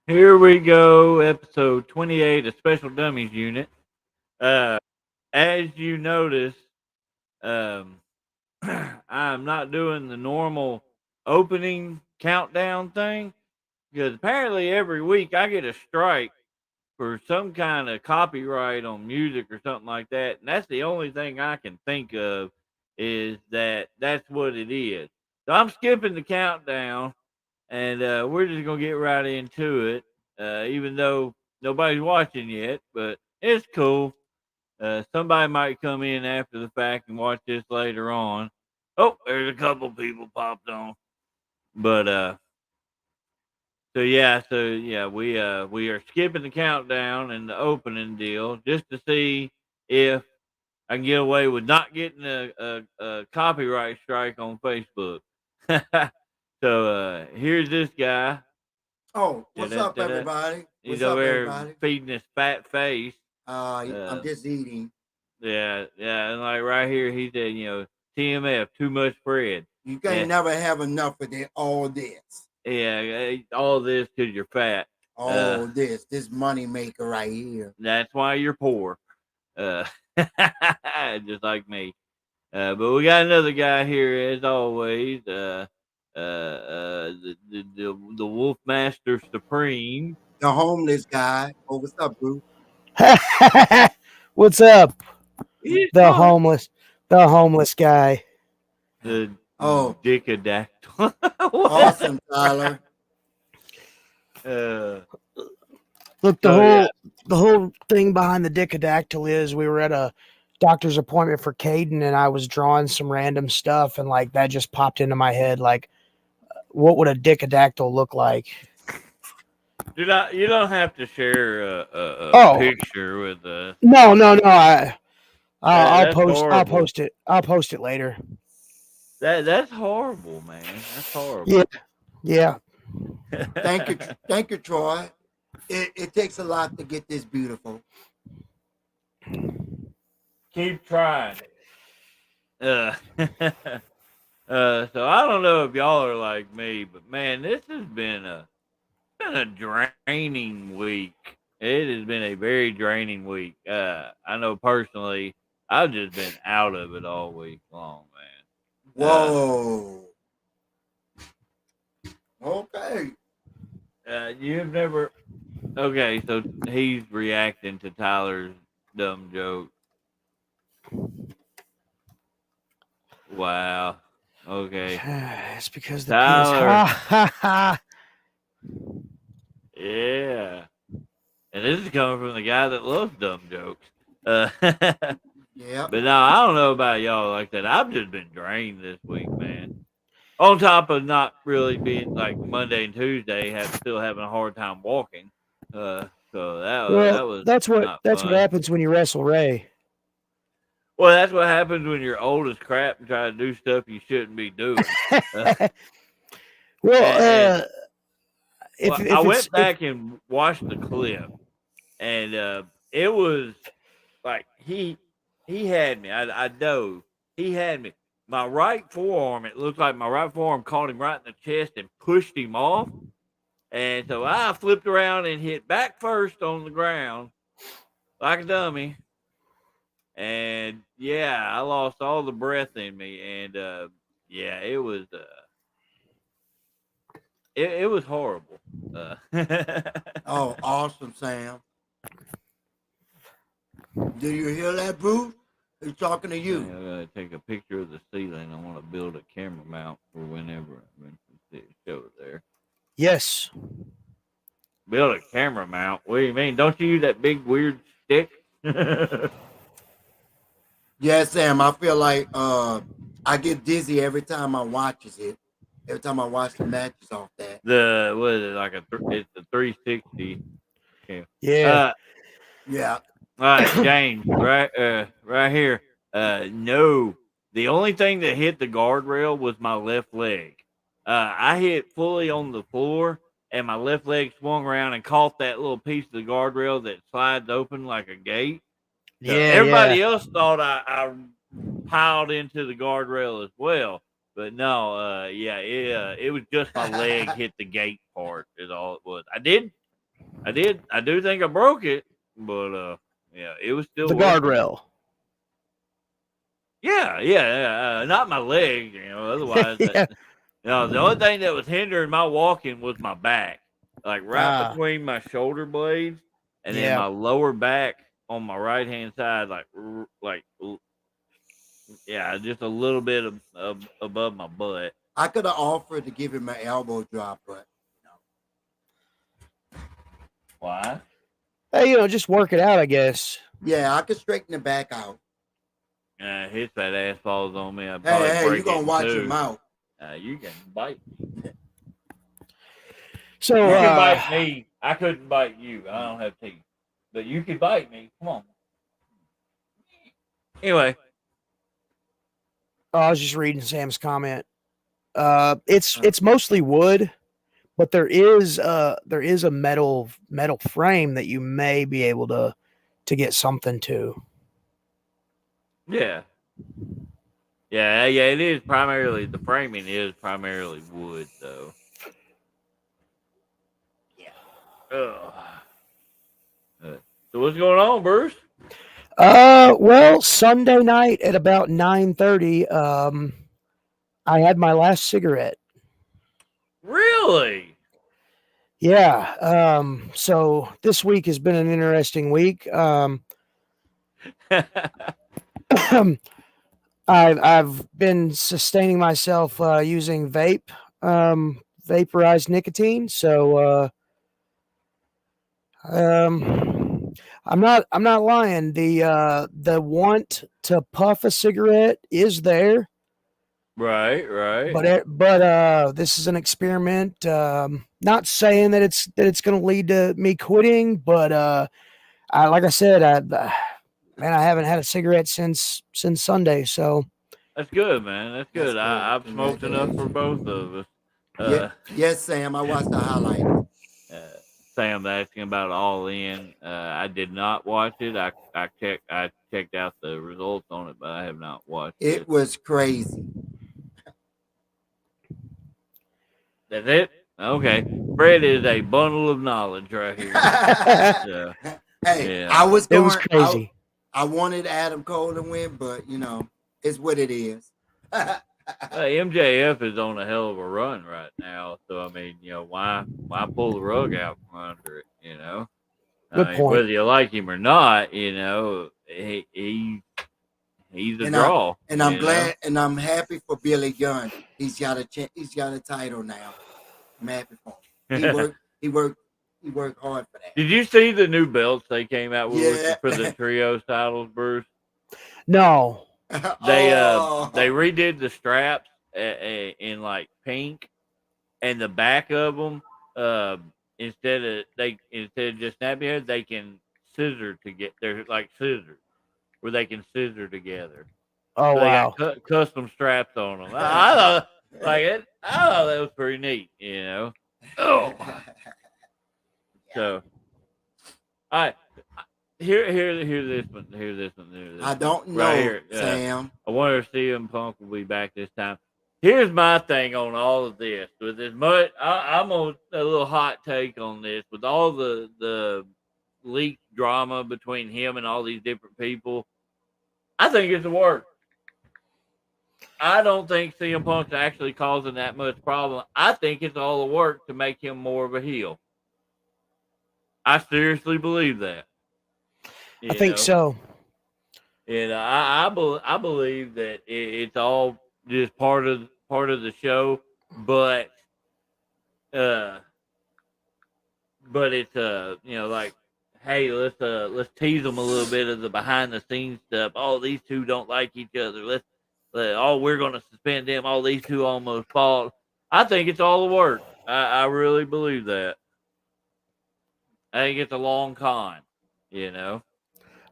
Here we go, episode 28 of Special Dummies Unit. Uh, as you notice, um, I'm not doing the normal opening countdown thing because apparently every week I get a strike for some kind of copyright on music or something like that. And that's the only thing I can think of is that that's what it is. So I'm skipping the countdown and we're just gonna get right into it. Even though nobody's watching yet, but it's cool. Somebody might come in after the fact and watch this later on. Oh, there's a couple people popped on, but we are skipping the countdown and the opening deal just to see if I can get away with not getting a copyright strike on Facebook. So here's this guy. Oh, what's up, Da-da-da-da. everybody? He's What's over up, there everybody? feeding his fat face. I'm Uh, just eating. yeah, and like right here, he said, TMF, too much bread. You Yeah, can't never have enough of all this. yeah, all this because you're fat. Uh, All this money maker right here. that's why you're poor. Uh, just like me. But we got another guy here as always. The Wolf Master Supreme. The homeless guy. Oh, what's up, Bruce? What's up? He's The fun. homeless, the homeless guy. The Oh, Dickadactyl. What? awesome, Tyler. Uh, Look, so yeah, the whole thing behind the Dickadactyl is we were at a doctor's appointment for Caden, and I was drawing some random stuff, and like that just popped into my head. Like, what would a Dickadactyl look like? you don't have to share a Oh picture with us. no! I'll That's post. I'll horrible. post it. I'll post it later. That's horrible, man. That's Yeah, horrible. yeah. Thank you, Troy. It takes a lot to get this beautiful. Keep trying. Uh, so I don't know if y'all are like me, but man, this has been a draining week. It has been a very draining week. I know personally, I've just been out of it all week long, man. Whoa. Okay. You've never. Okay, so he's reacting to Tyler's dumb joke. Wow. Okay, It's because the PS. Tyler. Ha ha ha. Yeah, and this is coming from the guy that loves dumb jokes. Yep. But no, I don't know about y'all like that. I've just been drained this week, man. On top of not really being like Monday and Tuesday, still having a hard time walking. So that Well, was not that's what fun. happens when you wrestle Ray. Well, that's what happens when you're old as crap and try to do stuff you shouldn't be doing. Uh, and Well, well, I if it's went back and watched the clip, and it was like he had me. I dove. He had me. My right forearm. It looked like my right forearm caught him right in the chest and pushed him off. And so I flipped around and hit back first on the ground like a dummy. And yeah, I lost all the breath in me. And yeah, it was horrible. Oh, awesome, Sam. Do you hear that, Bruce? He's talking to Okay, you. I gotta take a picture of the ceiling. I want to build a camera mount for whenever I show it there. yes, Build a camera mount. What do you mean? Don't you use that big weird stick? the Yes, Sam. I feel like I get dizzy every time I watches it. Every time I watch the matches off that. what is it like it's the 360. Yeah. yeah. Uh, Yeah. all right, James, right here. No, the only thing that hit the guardrail was my left leg. I hit fully on the floor, and my left leg swung around and caught that little piece of the guardrail that slides open like a gate. So Yeah. everybody else thought I piled into the guardrail as well, but no, yeah, it was just my leg hit the gate part is all it was. I did I did. I do think I broke it, but yeah, it was still The working. guardrail. Yeah. Not my leg, Otherwise, Yeah. the only thing that was hindering my walking was my back, like right Ah, between my shoulder blades, and then yeah. my lower back on my right hand side, yeah, just a little bit above my butt. I could have offered to give him an elbow drop, but Why? Hey, just work it out, I guess. yeah, I could straighten the back out. Hits that ass falls on me. I'd Hey, probably hey, you break it gonna in watch your two. mouth. You can bite me. So, You can bite me. I couldn't bite you. I don't have teeth. But you can bite me. Come on. Anyway. I was just reading Sam's comment. It's mostly wood, but there is a metal frame that you may be able to get something to. Yeah. Yeah, it is primarily, the framing is primarily wood, though. Yeah. Ugh. So what's going on, Bruce? Well, Sunday night at about 9:30, I had my last cigarette. Really? Yeah. So this week has been an interesting week. I've been sustaining myself using vaporized nicotine. So I'm not lying. The want to puff a cigarette is there, right. but this is an experiment. Not saying that it's going to lead to me quitting, but like I said, I haven't had a cigarette since Sunday. So That's good, man. That's good. That's good. I've smoked enough for both of us. Yes, Sam. I watched the highlights. Sam's asking about All In. I did not watch it. I checked out the results on it, but I have not watched it. It was crazy. That's it? Okay. Fred is a bundle of knowledge right here. Hey, yeah. I was going. it was crazy. I wanted Adam Cole to win, but it's what it is. MJF is on a hell of a run right now, so I mean, why pull the rug out from under it? Good point. Whether you like him or not, he's a draw. And I'm glad, and I'm happy for Billy Gunn. He's got a title now. I'm happy for him. He worked hard for that. Did you see the new belts they came out with for the trios titles, Bruce? No. They redid the straps in like pink, and the back of them instead of just snapping hair, they can scissor to get. They're like scissors where they can scissor together. Oh, so wow. They got custom straps on them. I thought I thought that was pretty neat. Oh. So, all right. Hear this one. I don't know, right here, Sam. I wonder if CM Punk will be back this time. Here's my thing on all of this. With as much, I'm on a little hot take on this. With all the leaked drama between him and all these different people, I think it's a work. I don't think CM Punk's actually causing that much problem. I think it's all the work to make him more of a heel. I seriously believe that. I think so. And I believe that it's all just part of the show, but it's like, hey, let's tease them a little bit of the behind the scenes stuff. Oh, these two don't like each other. We're gonna suspend them. All these two almost fought. I think it's all the work. I really believe that. I think it's a long con.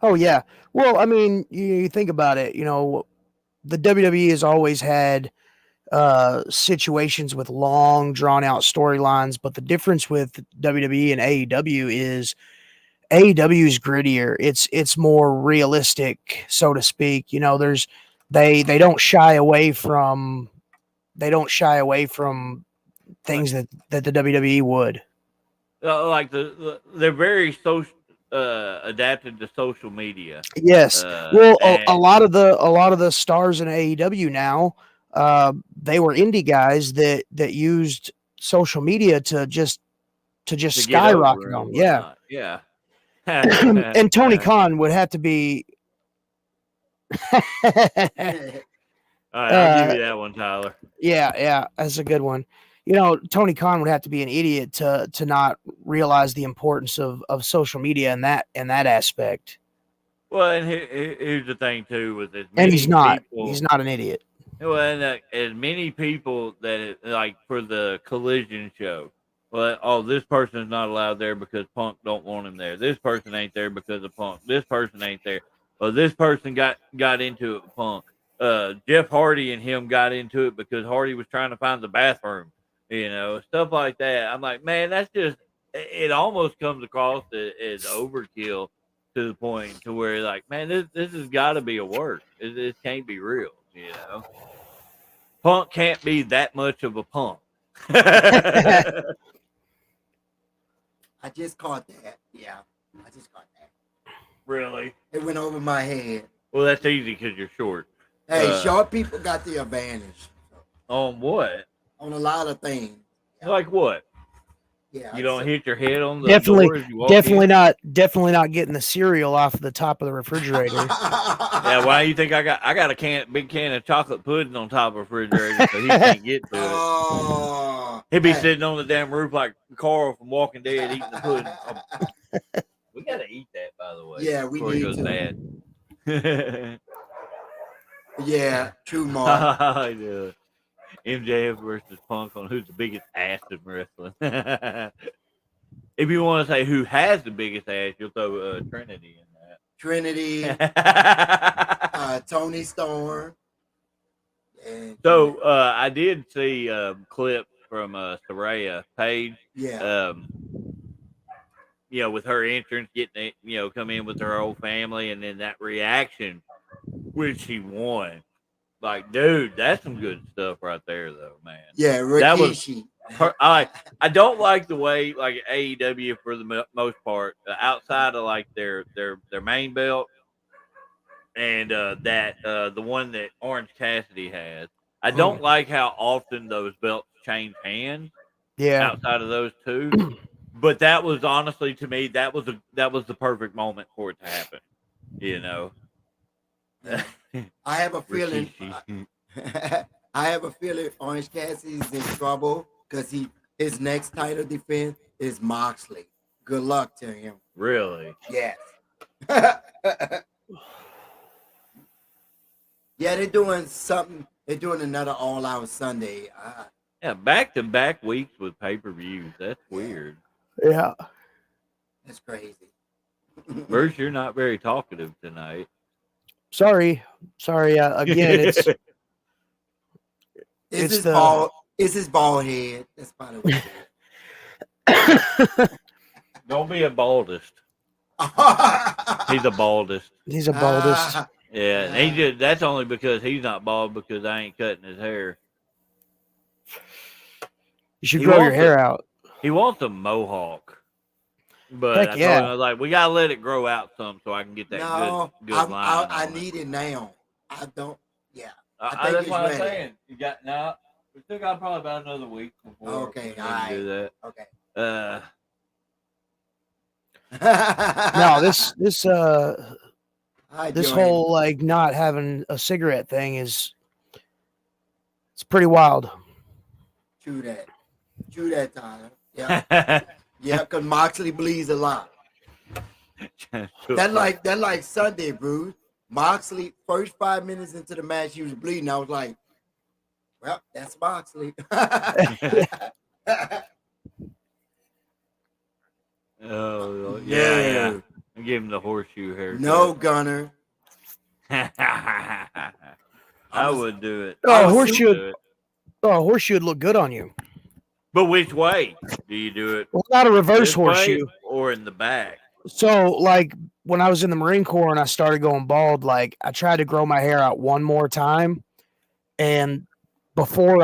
Oh yeah. Well, I mean, you think about it. The WWE has always had situations with long, drawn out storylines, but the difference with WWE and AEW is AEW is grittier. It's more realistic, so to speak. They don't shy away from things that the WWE would. like they're very social, adapted to social media. Yes. Well, a And lot of the stars in AEW now, they were indie guys that used social media to just to get skyrocket over and them. Yeah. whatnot. Yeah. And Tony Khan would have to be All right, I'll give uh you that one, Tyler. yeah, that's a good one. You know, Tony Khan would have to be an idiot to not realize the importance of social media in that aspect. Well, and here's the thing too, with as And he's many not. people, He's not an idiot. well, and as many people that like for the collision show. Well, oh, this person's not allowed there because Punk don't want him there. This person ain't there because of Punk. This person ain't there. Well, this person got into it with Punk. Jeff Hardy and him got into it because Hardy was trying to find the bathroom. You know, stuff like that. I'm like, man, that's just. It almost comes across as overkill to the point to where, like, man, this has got to be a work. This can't be real. You know. Punk can't be that much of a punk. I just caught that. Yeah, I just caught that. Really? It went over my head. Well, that's easy because you're short. Hey, short people got the advantage On what? on a lot of things. Like what? Yeah, You don't hit your head on the Definitely, door as you walk definitely in? not getting the cereal off the top of the refrigerator. Yeah, why do you think I got a big can of chocolate pudding on top of the refrigerator so he can't get to it? Oh, He'd be hey. sitting on the damn roof like Carl from Walking Dead eating the pudding. We gotta eat that, by the way. Yeah, we before it need goes to. bad. Yeah, true, Mark. Yeah. MJF versus Punk on who's the biggest ass in wrestling. If you want to say who has the biggest ass, you'll throw Trinity in Trinity, that. Tony Storm. And So I did see clips from Saraya Page. yeah, You know, with her entrance, getting it, you know, come in with her whole family, and then that reaction when she won. Like, dude, that's some good stuff right there, though, man. yeah, That was Rikishi. I don't like the way like AEW for the most part outside of like their main belt and the one that Orange Cassidy has. I don't like how often those belts change hands Yeah. outside of those two. But that was honestly to me that was the perfect moment for it to happen. You know. I have a feeling. Rikishi. I have a feeling Orange Cassidy's in trouble because his next title defense is Moxley. Good luck to him. Really? Yes. Yeah, they're doing something. They're doing another All Out Sunday. Yeah, back to back weeks with pay-per-views. That's weird. Yeah. That's crazy. Bruce, you're not very talkative tonight. Sorry. Again, it's It's the his bald head. That's probably what it is. Don't be a baldest. He's a baldest. he's a baldest. Yeah, and he just that's only because he's not bald because I ain't cutting his hair. You should He grow your wants hair a- out. He wants a mohawk. But Heck I told yeah. him, I was like, we gotta let it grow out some so I can get that No, good line. I on it. need it now. I don't. Yeah. I think That's it's what I'm ready. saying. You got now. We still got probably about another week before Okay, we can alright. do that. Okay. No, this Hi, this Joanne. whole like not having a cigarette thing it's pretty wild. True that, Tyler. Yeah. Yeah, because Moxley bleeds a lot. That like Sunday, Bruce. Moxley, first 5 minutes into the match, he was bleeding. I was like, well, that's Moxley. Oh yeah. I give him the horseshoe haircut. No, Gunner. I would do it. Oh, I would horseshoe. do it. Oh, horseshoe would look good on you. But which way do you do it? Well, not a reverse This way horseshoe. or in the back? So, like when I was in the Marine Corps and I started going bald, like I tried to grow my hair out one more time, and before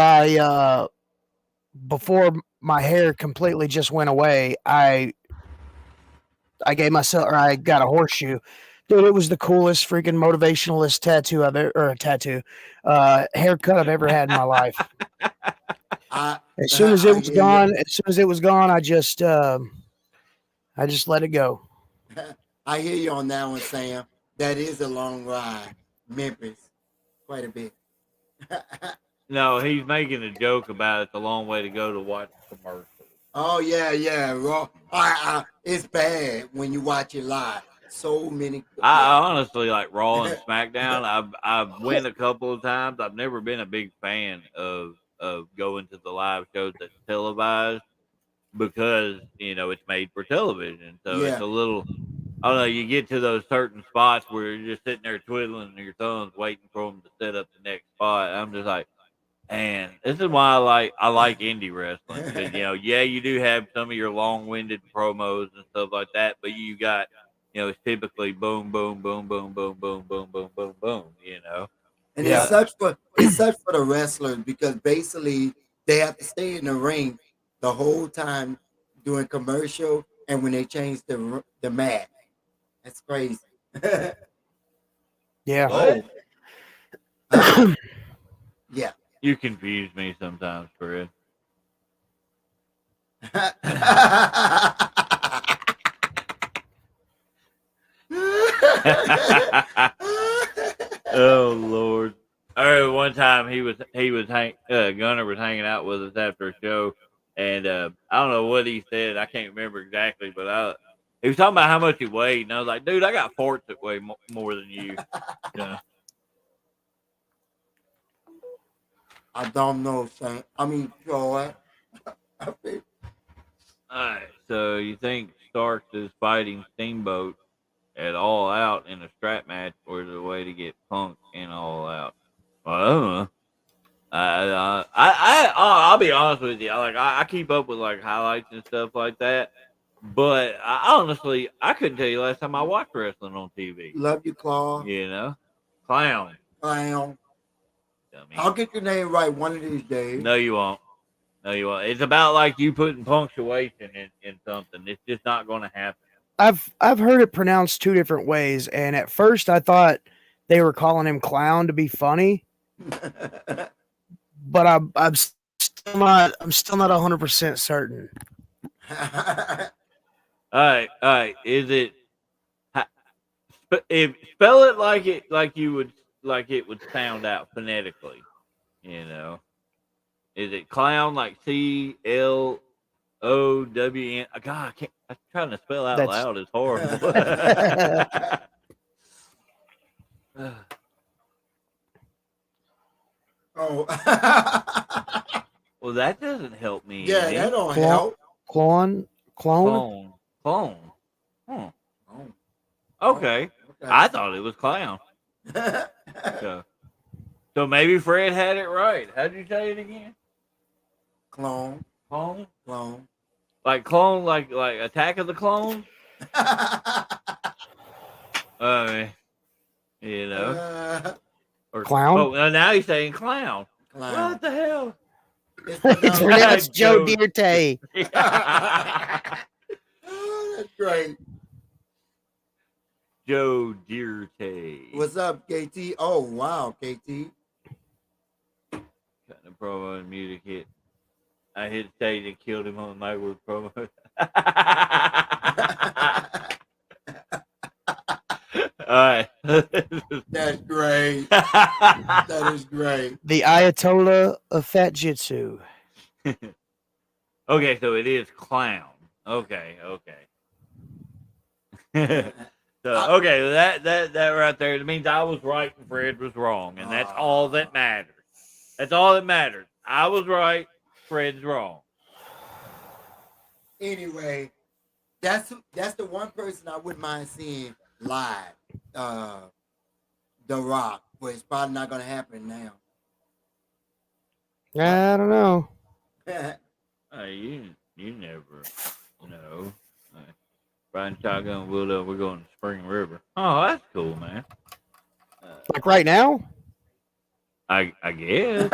my hair completely just went away. I got a horseshoe. Dude, it was the coolest freaking motivationalist tattoo haircut I've ever had in my life. As soon as it was gone, I just let it go. I hear you on that one, Sam. That is a long ride. Memphis, quite a bit. No, he's making a joke about it's a long way to go to watch commercials. Oh yeah. Raw. It's bad when you watch it live. So many. I honestly like Raw and SmackDown. I've went a couple of times. I've never been a big fan of going to the live shows that's televised because it's made for television. So it's Yeah. a little. I don't know. You get to those certain spots where you're just sitting there twiddling your thumbs, waiting for them to set up the next spot. I'm just like, man, this is why I like indie wrestling because you do have some of your long-winded promos and stuff like that, but you got it's typically boom, boom, boom, boom, boom, boom, boom, boom, boom, boom. And Yeah. it's such for the wrestlers because basically they have to stay in the ring the whole time doing commercial, and when they change the mat, that's crazy. Yeah. What? Yeah. You confuse me sometimes, Fred. Oh Lord! I heard one time Gunner was hanging out with us after a show, and I don't know what he said. I can't remember exactly, but he was talking about how much he weighed, and I was like, "Dude, I got forts that weigh more than you." I don't know, Sam. I mean, Troy. All right. So you think Starks is fighting Steamboat at All Out in a strap match, or is it a way to get Punk in All Out? Well, I don't know. I'll be honest with you. I keep up with like highlights and stuff like that, but honestly I couldn't tell you last time I watched wrestling on TV. Love you, Claw. Clown. Dummy. I'll get your name right one of these days. No, you won't. It's about like you putting punctuation in something. It's just not going to happen. I've heard it pronounced two different ways, and at first I thought they were calling him Clown to be funny, but I'm still not 100% certain. All right. Is it? Spell it like it would sound out phonetically. Is it clown like CLOWN? God, I'm trying to spell out loud. It's horrible. Oh. Well, that doesn't help me. Yeah, that don't help. Clone. Okay. I thought it was clown. So maybe Fred had it right. How'd you say it again? Clone. Like clone, like Attack of the Clones? Or Clown? Oh, now he's saying clown. What the hell? His name's Joe Dierte. Oh, that's great. Joe Dierte. What's up, KT? Oh, wow, KT. Cutting the promo and music hit. I hit stage and killed him on my word promo. All right. That's great. That is great. The Ayatollah of Fat Jitsu. Okay, so it is clown. Okay. So that right there, it means I was right and Fred was wrong, and that's all that matters. That's all that matters. I was right, Fred's wrong. Anyway, that's the one person I wouldn't mind seeing live. The Rock, but it's probably not gonna happen now. I don't know. You never know. Riding shotgun, we're going to Spring River. Oh, that's cool, man. Like right now? I guess.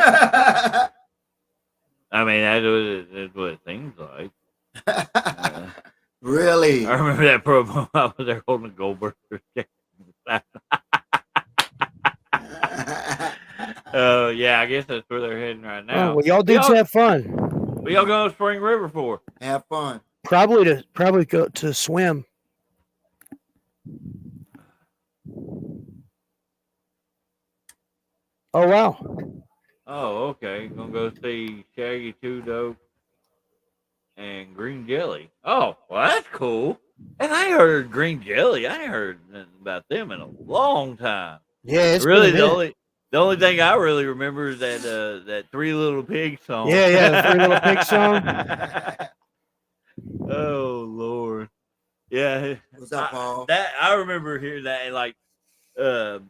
I mean, that's what it seems like. Really? I remember that promo. I was there holding a Goldberg. Yeah, I guess that's where they're heading right now. Oh, well, y'all dudes have fun. What y'all going to Spring River for? Have fun. Probably go to swim. Oh wow. Oh, okay. Gonna go see Shaggy, Two Dope, and Green Jelly. Oh, well, that's cool. And I heard Green Jelly. I ain't heard nothing about them in a long time. Yeah, it's Really, been a minute. the only thing I really remember is that Three Little Pigs song. Yeah, the Three Little Pigs song. Oh Lord, yeah. What's up, Paul? I remember hearing that, and like, I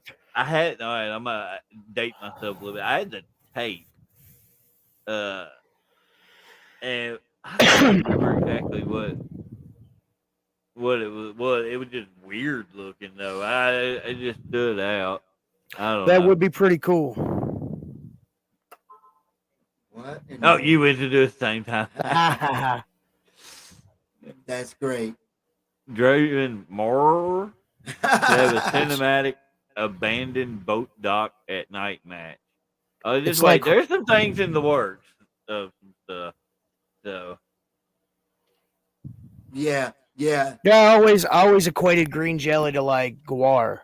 had. All right, I'm gonna date myself a little bit. I had the tape, and I don't remember exactly what it was. Well, it was just weird looking though. It just stood out. I don't That know. would be pretty cool. What? Oh, you went to do it at the same time. That's great. Draven Moore to have a cinematic abandoned boat dock at night match. Oh, just It's wait. like- There's some things in the works of some stuff. So Yeah. Yeah, I always equated Green Jelly to like guar.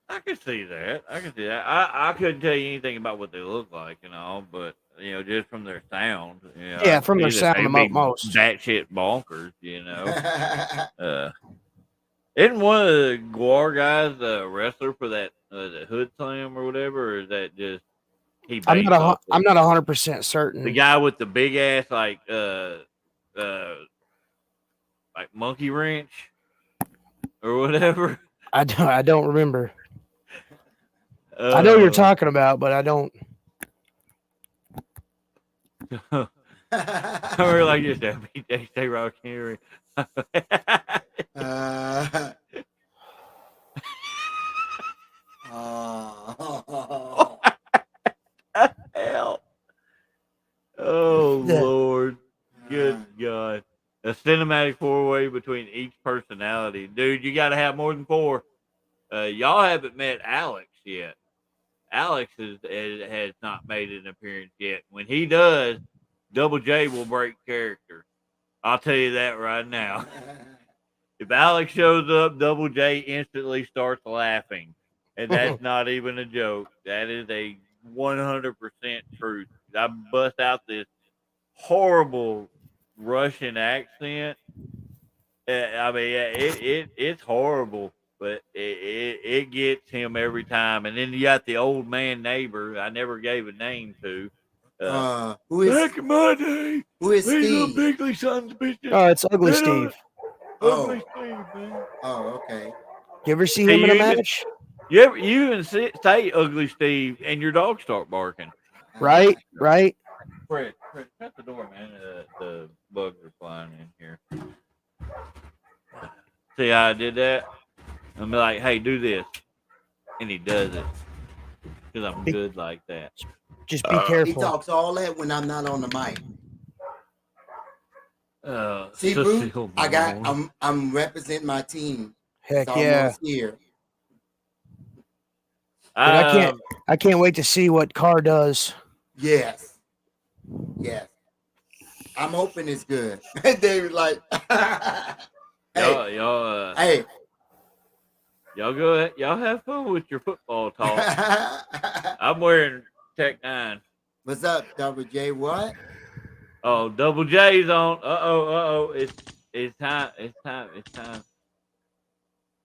I can see that. I couldn't tell you anything about what they look like, but just from their sound. Yeah, from their sound the most. That shit bonkers, Isn't one of the Guar guys a wrestler for that the Hood Slam or whatever? Or is that just he? I'm not 100% certain. The guy with the big ass like monkey wrench or whatever. I don't remember. I know you're talking about, but I don't. I remember like just BJ Rock Henry. Oh. Hell. Oh Lord. Good God. A cinematic 4-way between each personality. Dude, you gotta have more than 4. Y'all haven't met Alex yet. Alex has not made an appearance yet. When he does, Double J will break character. I'll tell you that right now. If Alex shows up, Double J instantly starts laughing. And that's not even a joke. That is a 100% truth. I bust out this horrible Russian accent. I mean, it's horrible, but it gets him every time. And then you got the old man neighbor I never gave a name to. Who is Back in my day, who is these little Steve? bigly sons of bitches. Oh, it's Ugly Steve. Ugly Steve, man. Oh, okay. You ever see him in a match? You even say Ugly Steve, and your dog start barking. Right. Fred, shut the door, man. The bugs are flying in here. See how I did that? I'm like, hey, do this. And he does it. Because I'm good like that. Just be He careful. talks all that when I'm not on the mic. See, Cecile Bruce, Malone. I'm representing my team. Heck It's yeah. almost here. But I can't wait to see what Carr does. Yes. I'm hoping it's good. David's like, hey, hey. Y'all go ahead. Y'all have fun with your football talk. I'm wearing Tech 9. What's up, Double J? What? Oh, Double J's on. Uh-oh. It's time.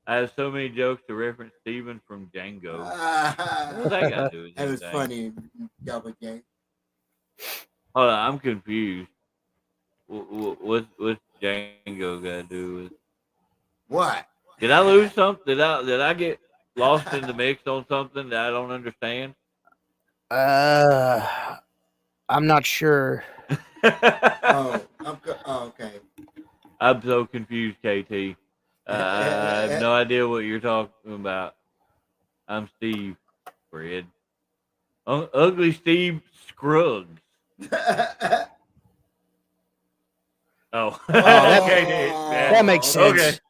I have so many jokes to reference Steven from Django. What's that got to do with That was anything? funny, Double J. Hold on, I'm confused. What's Django got to do with? What? Did I lose something? Did I get lost in the mix on something that I don't understand? I'm not sure. Okay. I'm so confused, KT. I have no idea what you're talking about. I'm Steve, Fred. Ugly Steve Scruggs. Oh, okay. Yeah. That makes sense.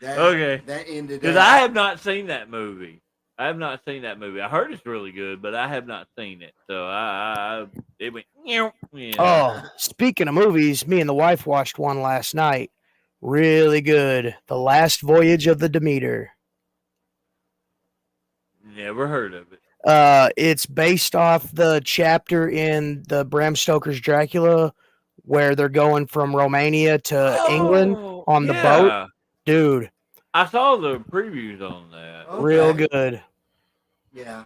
Okay. That ended Because up. I have not seen that movie. I have not seen that movie. I heard it's really good, but I have not seen it. So it went. You know. Oh, speaking of movies, me and the wife watched one last night. Really good. The Last Voyage of the Demeter. Never heard of it. It's based off the chapter in the Bram Stoker's Dracula where they're going from Romania to England on the boat. yeah. Dude, I saw the previews on that. Okay. real good. Yeah.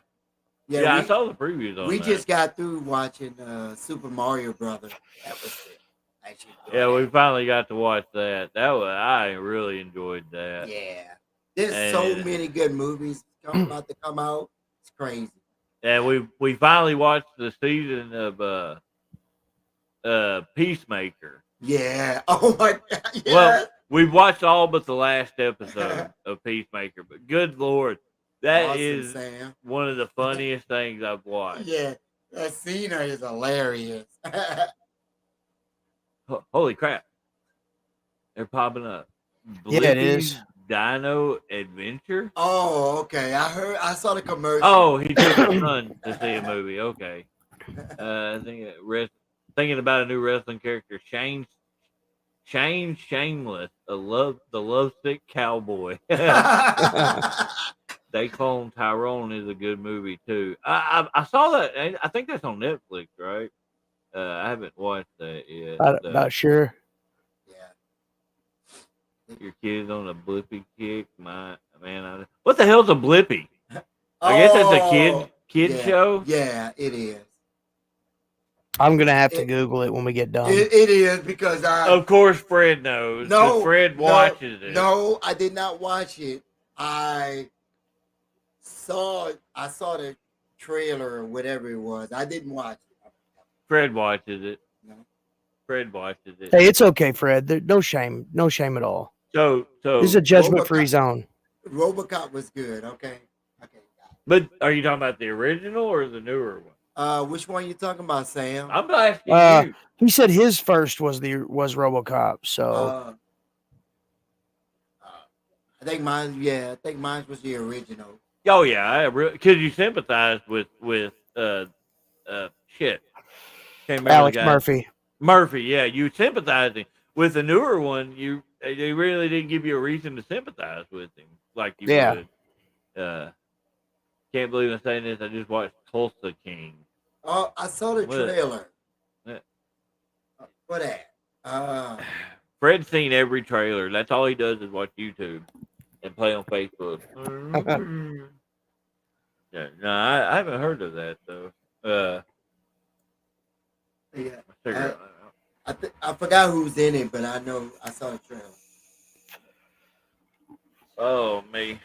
Yeah, I saw the previews on We that. just got through watching Super Mario Brothers. That was it. Actually, Yeah, we finally got to watch that. I really enjoyed that. Yeah. There's so many good movies about to come out. It's crazy. And we finally watched the season of Peacemaker. Yeah. Oh my God. Yeah. Well, we've watched all but the last episode of Peacemaker, but good Lord, that Awesome, is Sam. one of the funniest things I've watched. Yeah. That scene is hilarious. Holy crap. They're popping up. Yeah, it is. Dino Adventure? Oh, okay. I saw the commercial. Oh, he took his son to see a movie. Okay. I think thinking about a new wrestling character, Shane Shameless, the lovesick cowboy. They Clone Tyrone is a good movie too. I saw that. I think that's on Netflix, right? I haven't watched that yet. Not sure. Yeah. Your kid's on a blippy kick, what the hell's a blippy? I guess that's a kid show. Yeah, it is. I'm gonna have to Google it when we get done. It is because of course Fred knows. No, Fred watches it. No, I did not watch it. I saw the trailer or whatever it was. I didn't watch it. Fred watches it. No. Fred watches it. Hey, it's okay, Fred. No shame at all. So this is a judgment-free zone. RoboCop was good. Okay. But are you talking about the original or the newer one? Which one you talking about, Sam? I'm asking you. He said his first was RoboCop. So I think mine. Yeah, I think mine was the original. Oh yeah, because you sympathize with shit. Alex Murphy. Murphy, yeah, you sympathizing with the newer one. They really didn't give you a reason to sympathize with him like you would. Can't believe I'm saying this. I just watched Tulsa King. Oh, I saw the trailer. For that. Fred's seen every trailer. That's all he does is watch YouTube and play on Facebook. Yeah, no, I haven't heard of that though. Yeah. I forgot who's in it, but I know I saw the trailer. Oh me.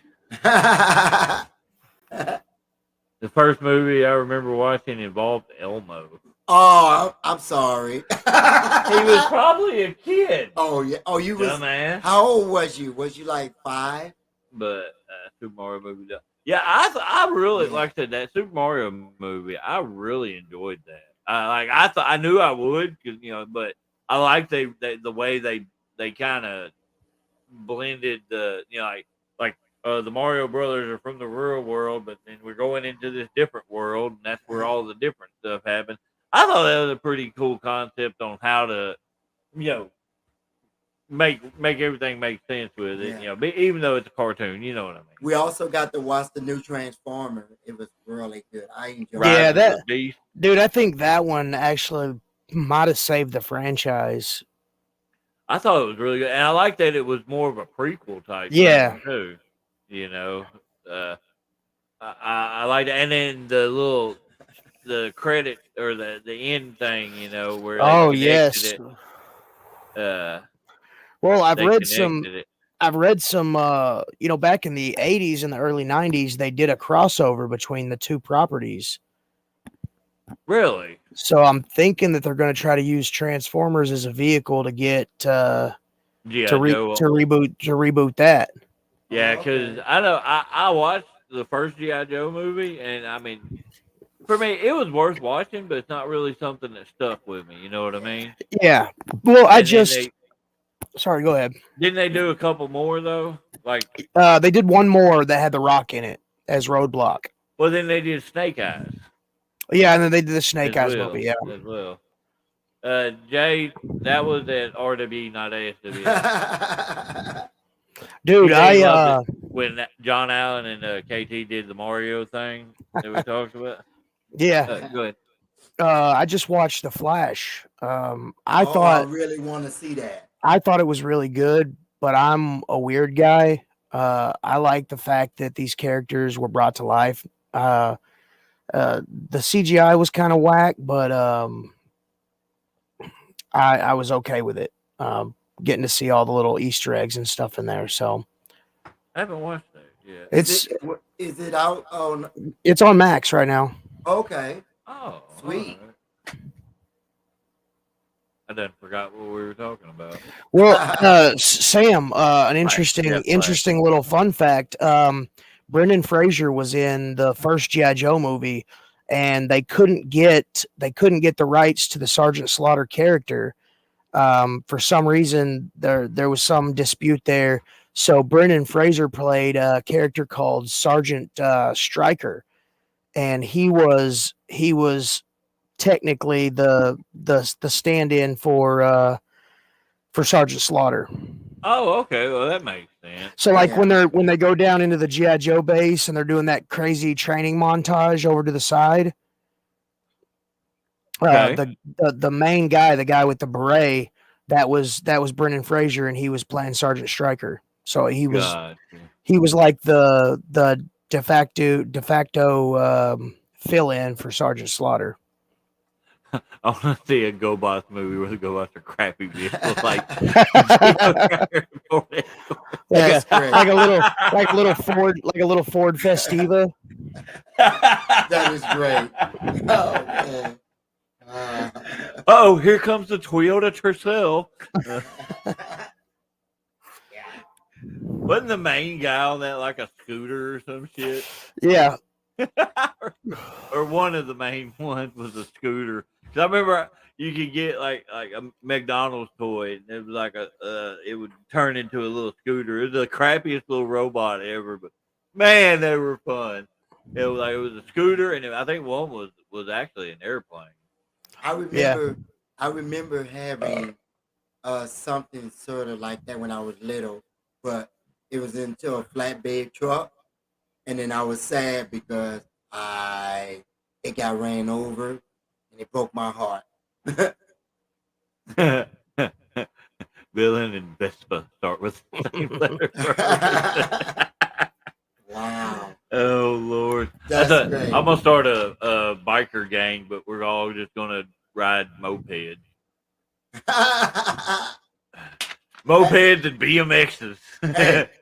The first movie I remember watching involved Elmo. Oh, I'm sorry. He was probably a kid. Oh yeah. Oh, you was. Dumbass. How old was you? Was you like 5? But Super Mario movie. Yeah, I really like that Super Mario movie. I really enjoyed that. I knew I would because but I like the way they kind of blended the the Mario Brothers are from the real world, but then we're going into this different world, and that's where all the different stuff happens. I thought that was a pretty cool concept on how to, make everything make sense with it. Even though it's a cartoon, you know what I mean. We also got to watch the new Transformer. It was really good. I enjoyed. Yeah, that dude. I think that one actually might have saved the franchise. I thought it was really good, and I like that it was more of a prequel type. Yeah. Thing too. I like that, and then the credit or the end thing, where yes. Well, I've read some, back in the 80s and the early 90s, they did a crossover between the two properties. Really? So I'm thinking that they're going to try to use Transformers as a vehicle to get to reboot that. Yeah, because I know I watched the first G.I. Joe movie, and I mean, for me, it was worth watching, but it's not really something that stuck with me. You know what I mean? Yeah. Well, And then sorry, go ahead. didn't they do a couple more though? Like, They did one more that had The Rock in it as Roadblock. well, then they did Snake Eyes. Yeah, and then they did the Snake Eyes well, movie. Yeah. as well. Jay, that was at RW, not ASW. Dude, when John Allen and KT did the Mario thing that we talked about. Yeah. Go ahead. I just watched The Flash. I really want to see that. I thought it was really good, but I'm a weird guy. I like the fact that these characters were brought to life. The CGI was kind of whack, but I was okay with it. Getting to see all the little Easter eggs and stuff in there. So I haven't watched that yet. Is it out on? It's on Max right now. Okay. Oh, sweet. Right. I done forgot what we were talking about. Well, Sam, an interesting little fun fact. Brendan Fraser was in the first G.I. Joe movie, and they couldn't get the rights to the Sergeant Slaughter character. For some reason, there was some dispute there. So Brendan Fraser played a character called Sergeant Stryker, and he was technically the stand-in for Sergeant Slaughter. Oh, okay. Well, that makes sense. So, like when they go down into the G.I. Joe base and they're doing that crazy training montage over to the side, the main guy, the guy with the beret, that was Brendan Fraser, and he was playing Sergeant Stryker. So he was like the de facto fill-in for Sergeant Slaughter. I want to see a GoBots movie where the GoBots are crappy vehicles, like like a little Ford Festiva. That is great. Oh man. Oh, here comes the Toyota Tercel. Wasn't the main guy on that like a scooter or some shit? Yeah. or one of the main ones was a scooter. Cause I remember you could get like a McDonald's toy, and it was like it would turn into a little scooter. It was the crappiest little robot ever, but man, they were fun. It was a scooter, and I think one was actually an airplane. I remember having something sort of like that when I was little, but it was into a flatbed truck, and then I was sad because it got ran over, and it broke my heart. Villain and Vespa start with the same letter. Wow. Oh Lord. That's great. I'm gonna start a biker gang, but we're all just gonna ride mopeds. Mopeds and BMXs.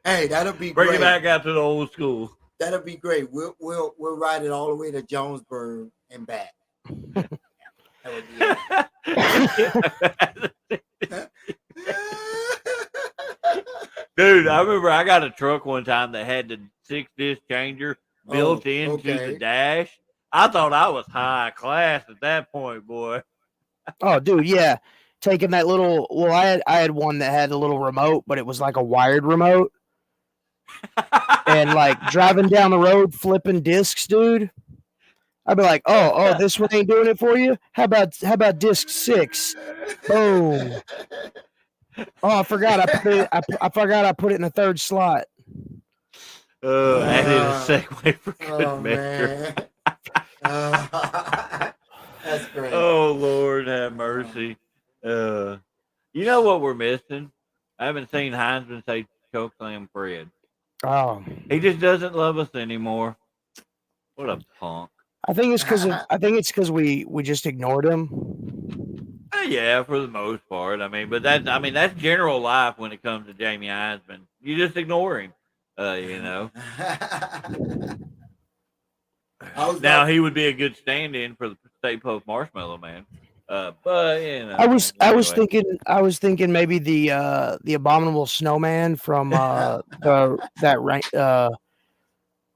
hey, that'll be Bring great. it back out to the old school. That'll be great. We'll ride it all the way to Jonesboro and back. That would be it. Dude, I remember I got a truck one time that had the 6-disc changer built into the dash. I thought I was high class at that point, boy. Oh, dude, yeah. Taking that little, I had one that had a little remote, but it was like a wired remote. And like driving down the road, flipping discs, dude. I'd be like, oh, this one ain't doing it for you? How about disc 6? Boom. Oh, I forgot I put it in the third slot. I did a segue for good measure. That's great. Oh Lord, have mercy. You know what we're missing? I haven't seen Heinzman say Chokeslam Fred. Oh, he just doesn't love us anymore. What a punk. I think it's because we just ignored him. Yeah, for the most part. That's general life when it comes to Jamie Heinzman. You just ignore him. You know. Now he would be a good stand-in for the Stay Puft Marshmallow Man. But you know, I was thinking maybe the Abominable Snowman from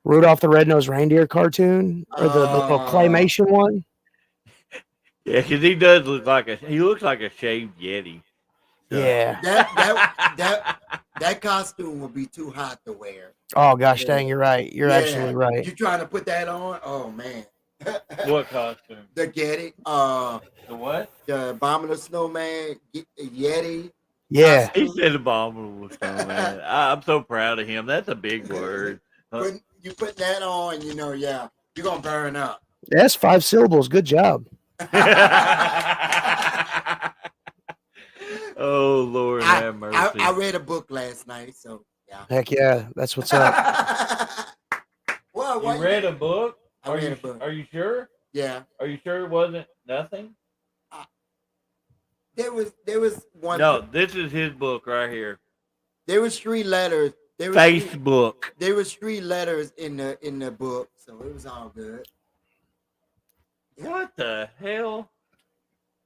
Rudolph the Red-Nosed Reindeer cartoon or the little claymation one. Yeah, because he does look like he looks like a shaved Yeti. So. Yeah. That costume will be too hot to wear. Oh gosh, dang, you're right. You're Yeah. absolutely right. You trying to put that on? Oh man. What costume? The Yeti. The what? The Abominable Snowman. Yeti. Yeah. He said abominable snowman. I'm so proud of him. That's a big word. You put that on, you know, yeah, you're gonna burn up. That's 5 syllables. Good job. Oh Lord, have mercy. I read a book last night, so yeah. Heck yeah, that's what's up. Well, you read a book? I read a book. Are you sure? Yeah. Are you sure it wasn't nothing? There was one. No, this is his book right here. There was 3 letters. Facebook. There was 3 letters in the book, so it was all good. What the hell?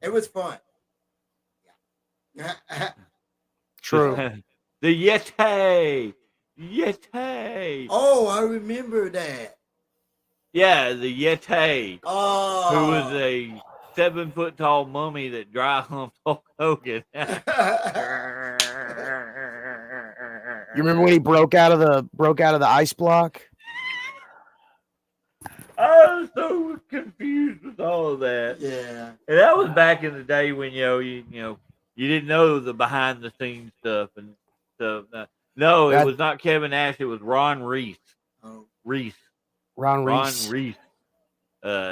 It was fun. Yeah. True. The Yeti. Yeti. Oh, I remember that. Yeah, the Yeti. Oh. Who was a 7 foot tall mummy that dry humped Hulk Hogan. You remember when he broke out of the ice block? I was so confused with all of that. Yeah. And that was back in the day when you didn't know the behind the scenes stuff and stuff. No, it was not Kevin Nash. It was Ron Reese. Oh. Ron Reese.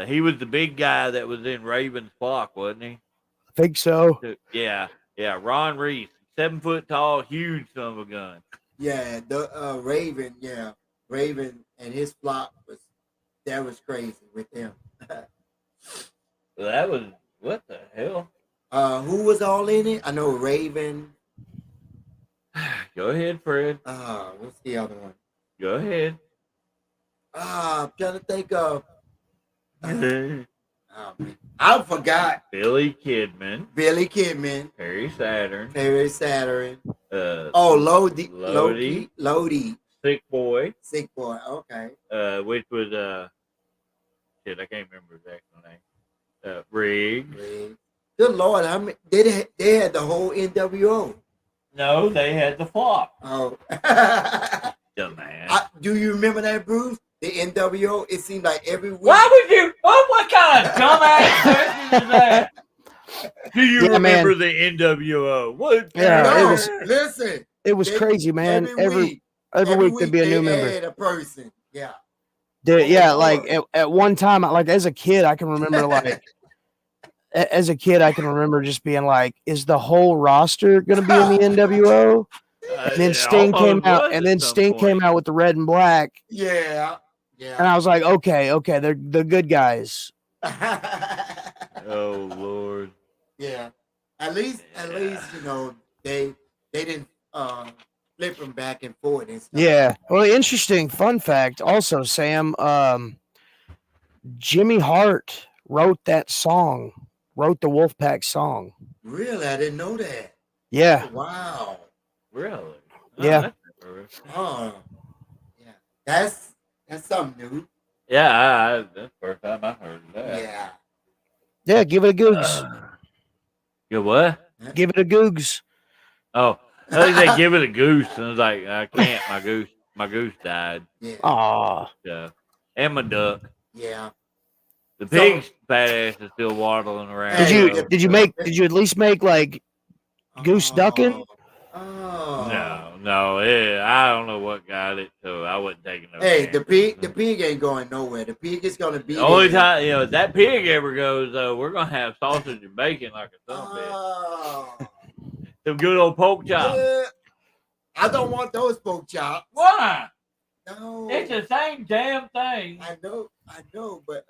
He was the big guy that was in Raven's flock, wasn't he? I think so. Yeah. Ron Reese, 7 foot tall, huge son of a gun. Yeah, the Raven. Yeah, Raven and his flock was crazy with them. Well, that was what the hell? Who was all in it? I know Raven. Go ahead, Fred. What's the other one? Go ahead. I'm trying to think of. I forgot. Billy Kidman. Perry Saturn. Lodi. Sick Boy. Okay. Which was I can't remember his actual name. Riggs. Good Lord, how many? They had the whole NWO. No, they had the flop. Oh. Dumbass. Do you remember that, Bruce? The NWO. It seemed like every week. Why would you? What kind of dumbass question is that? Do you remember the NWO? What? Yeah, no, listen. It was crazy, man. Every week there'd be a new member. Had a person. Yeah. Yeah, like at one time, like as a kid, I can remember just being like, "Is the whole roster going to be in the NWO?" And then Sting came out, came out with the red and black. Yeah. And I was like, "Okay, they're the good guys." Oh Lord. Yeah. At least you know they didn't flip them back and forth and stuff. Yeah. Well, interesting fun fact. Also, Sam, Jimmy Hart wrote that song. Wrote the Wolfpack song. Really? I didn't know that. Yeah. Oh, wow. Really? Yeah. Oh. Yeah. That's something new. Yeah, that's the first time I heard of that. Yeah. Yeah, give it a googs. You what? Give it a googs. Oh, I think they give it a goose. And I was like, I can't. My goose died. Yeah. Aw. Yeah. And my duck. Yeah. The pig's badass is still waddling around. Did you at least make like goose ducking? Oh. No. I don't know what got it, so I wasn't taking no. Hey, the pig ain't going nowhere. The pig is gonna be the only time that pig ever goes. We're gonna have sausage and bacon like a son of a bitch. Some good old pork chops. I don't want those pork chops. Why? No. It's the same damn thing. I know, but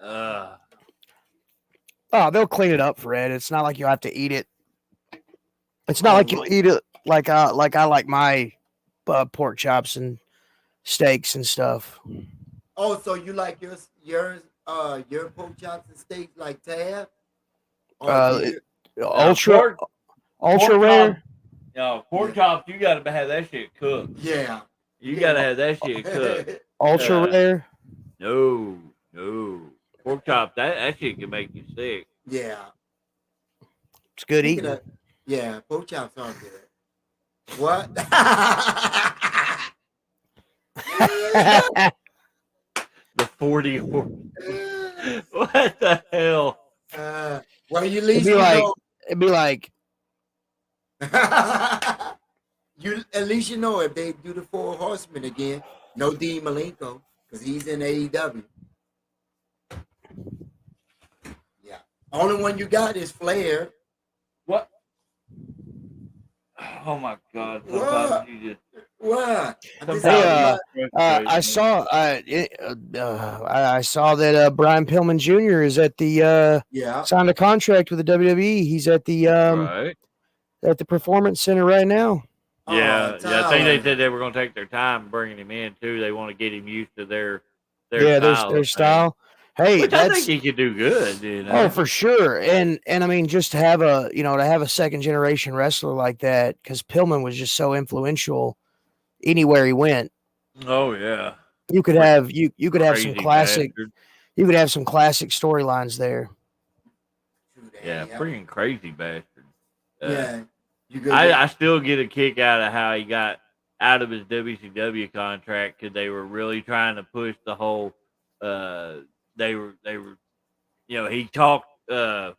they'll clean it up, Fred. It's not like you have to eat it. It's not like you eat it like I like my pork chops and steaks and stuff. Oh, so you like your pork chops and steaks like Tab? Ultra rare. No, pork chops. You gotta have that shit cooked. Yeah. You gotta have that shit cooked. Ultra rare. No. Pork chop, that shit can make you sick. Yeah. It's good Speaking eating. of, yeah, pork chops are good. What? The 40 horse. What the hell? Well, you at It'd least be you like, know. it'd be like, You at least you know if they do the Four Horsemen again, no Dean Malenko because he's in AEW. Yeah, only one you got is Flair. What? Oh my God! What? Sometimes you just. What? I'm just Sometimes talking you about. I frustrate me. saw, I saw that Brian Pillman Jr. is at the Yeah. signed a contract with the WWE. He's at Right. the Performance Center right now. Yeah, Oh, I think they Tyler. said they were going to take their time bringing him in too. They want to get him used to their Yeah, style their of things, style. Hey, which I think that's he could do good. You oh know. for sure. And I mean, just to have a second generation wrestler like that, because Pillman was just so influential anywhere he went. Oh yeah. You could have you could have some Crazy classic bastard. you could have some classic storylines there. True that, Yeah, yeah. freaking crazy bastard. Yeah. You good? I still get a kick out of how he got out of his WCW contract because they were really trying to push the whole. They were, he talked him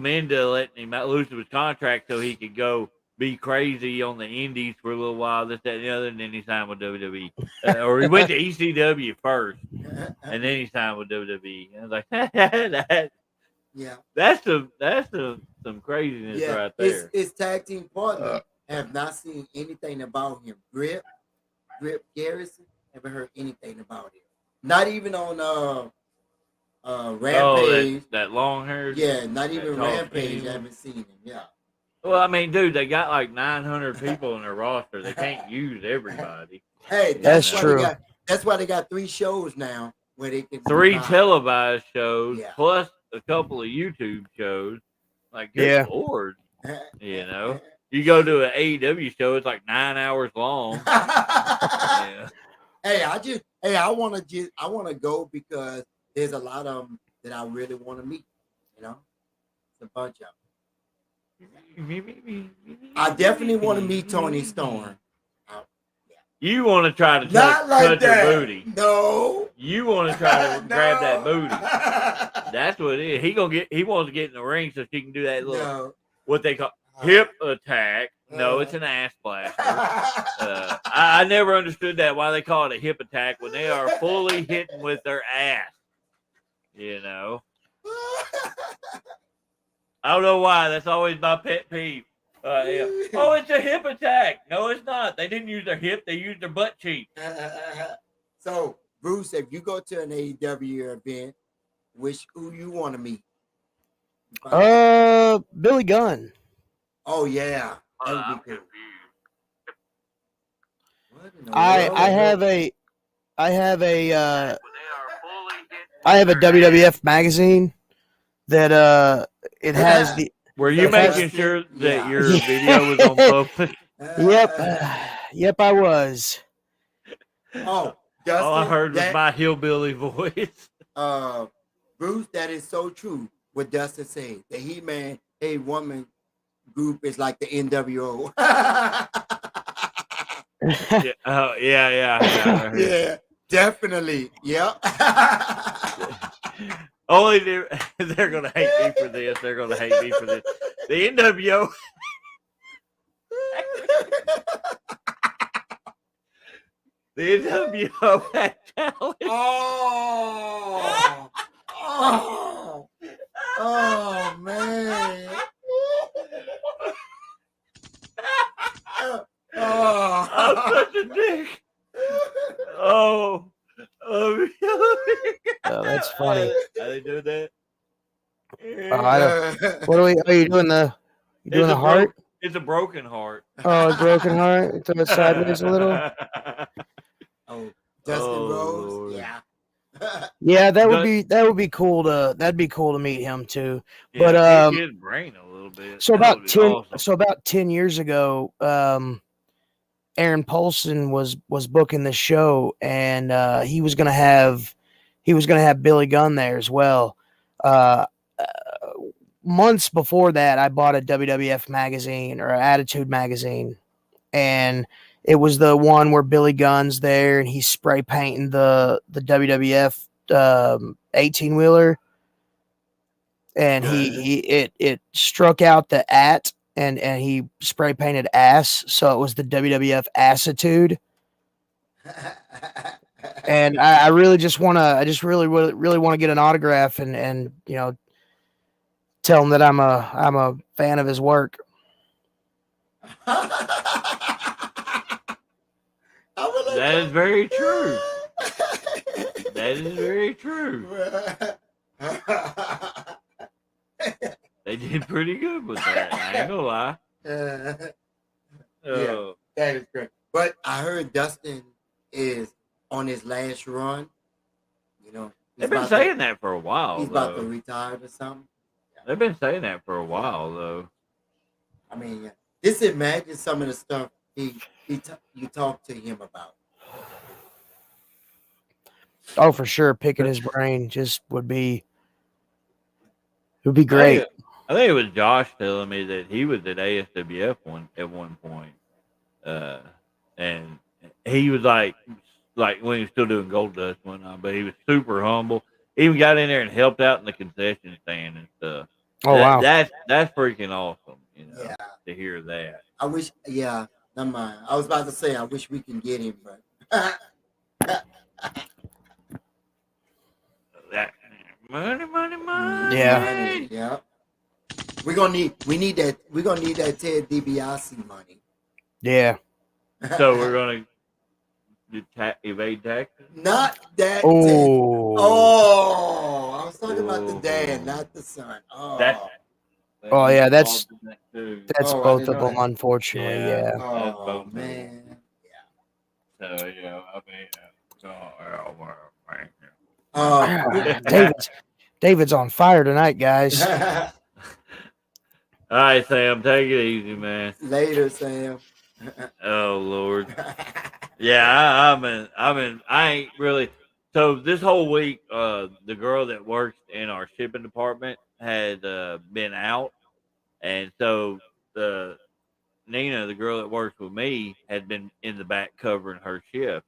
into letting him out loose of his contract so he could go be crazy on the indies for a little while, this, that, and the other, and then he signed with WWE. Or he went to ECW first, and then he signed with WWE. And I was like, yeah. that's some craziness Yeah. right there. His tag team partner have not seen anything about him. Grip Garrison, haven't heard anything about him. Not even on Rampage. That long hair. Yeah, not even tall, Rampage. skinny I one. haven't seen him. Yeah. Well, I mean, dude, they got like 900 people in their roster. They can't use everybody. Hey, That's why true. That's why they got 3 shows now where they can 3 combine. televised shows Yeah. plus a couple of YouTube shows. Like, good Yeah. Lord. You know, you go to an AEW show, it's like 9 hours long. Yeah. Hey, I want to go because there's a lot of them that I really want to meet. You know, it's a bunch of them. I definitely want to meet Tony Storm. You want to try to Not like touch that. her booty. No. You want to try to No. grab that booty. That's what it is. He wants to get in the ring so she can do that little No. what they call hip attack. No, it's an ass blaster. I never understood that why they call it a hip attack when they are fully hitting with their ass. You know, I don't know why. That's always my pet peeve. Yeah. Oh, it's a hip attack. No, it's not. They didn't use their hip. They used their butt cheek. So, Bruce, if you go to an AEW event, who you want to meet? Billy Gunn. Oh yeah, that would be cool. I have a WWF magazine that it has the Were you making sure that your video was on public? Yep, I was. Oh, Dustin, all I heard was my hillbilly voice. Bruce, that is so true. What Dustin said, the He-Man, a woman group is like the NWO. Yeah, definitely. Yep. Only they're gonna hate me for this. They're gonna hate me for this. The NWO. The NWO had challenge. Oh man. I'm such a dick. Oh, that's funny. How they do that? What are you doing? The heart? It's a broken heart. Oh, a broken heart. Throw it sideways a little. Oh, Dustin Rose. Lord. Yeah. Yeah, that'd be cool to meet him too. Yeah, But his brain a little bit. so That about would be awesome. 10 years ago, Aaron Paulson was booking the show, and he was gonna have Billy Gunn there as well. Uh, Months before that, I bought a WWF magazine or Attitude magazine, and it was the one where Billy Gunn's there and he's spray painting the WWF 18-wheeler, and it struck out the at, and he spray painted ass, so it was the WWF Assitude. And I really just want to, really want to get an autograph and tell him that I'm a fan of his work. That is very true. That is very true. They did pretty good with that. I ain't gonna lie. Yeah, that is great. But I heard Dustin is on his last run. They've been saying that for a while. He's about to retire or something. They've been saying that for a while, though. I mean, just imagine some of the stuff you talk to him about. Oh, for sure, picking his brain just would be great. I think it was Josh telling me that he was at ASWF at one point, and he was like when he was still doing Gold Dust and whatnot, but he was super humble. He even got in there and helped out in the concession stand and stuff. Oh, wow, that's freaking awesome, to hear that. I wish, never mind. I was about to say I wish we can get him, but money. Yeah. We're gonna need that Ted DiBiase money. Yeah. So we're gonna evade taxes. Not that. Oh. I was talking about the dad, not the son. That's that's Oh, both of them, unfortunately. Yeah. Oh man. So I mean, David's on fire tonight, guys. all right, Sam, take it easy, man. Later, Sam. Oh Lord. Yeah, I ain't really. So this whole week, the girl that works in our shipping department had been out, and so Nina, the girl that works with me, had been in the back covering her shift,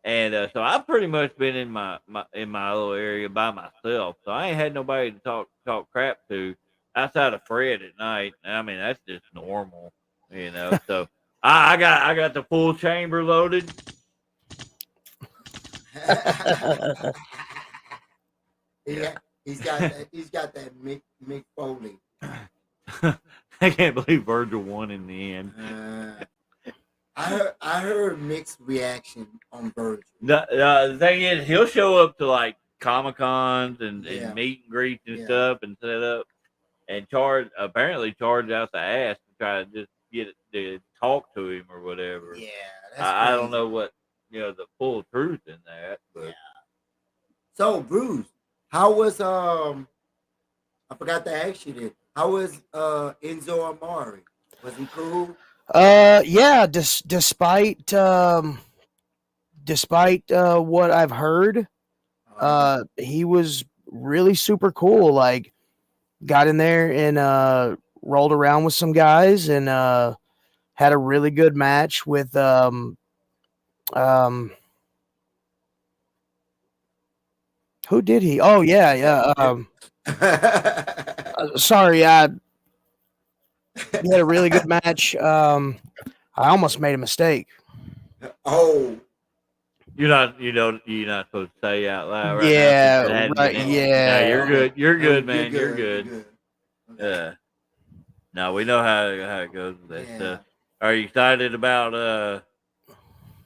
and so I've pretty much been in my little area by myself. So I ain't had nobody to talk crap to outside of Fred at night. I mean, that's just normal, So. I got the full chamber loaded. He's got that Mick Foley. I can't believe Virgil won in the end. I heard mixed reaction on Virgil. The thing is, he'll show up to like Comic-Cons and meet and greets and stuff and set up and apparently charge out the ass to try to just get it to talk to him or whatever. Yeah, I don't know what the full truth in that. But. Yeah. So Bruce, how was I forgot to ask you this. How was Enzo Amari? Was he cool? Yeah. Despite what I've heard, he was really super cool. Like, got in there and rolled around with some guys and had a really good match with who did he? Oh yeah. Sorry, he had a really good match. I almost made a mistake. Oh, you're not supposed to say out loud right now. Right. Right. Yeah. No, you're good. You're good, man. You're You're good. Yeah. No, we know how it goes with that stuff. Are you excited about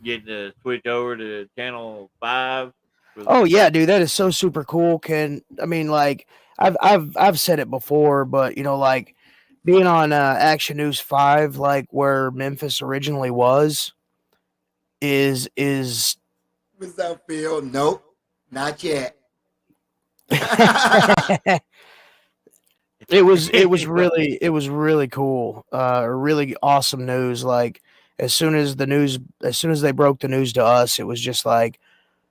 getting to switch over to channel 5? Oh yeah, dude, that is so super cool. I've said it before, but like being on Action News 5, like where Memphis originally was, is what's up, Phil? Nope, not yet. It was really cool. Really awesome news. Like, as soon as they broke the news to us, it was just like,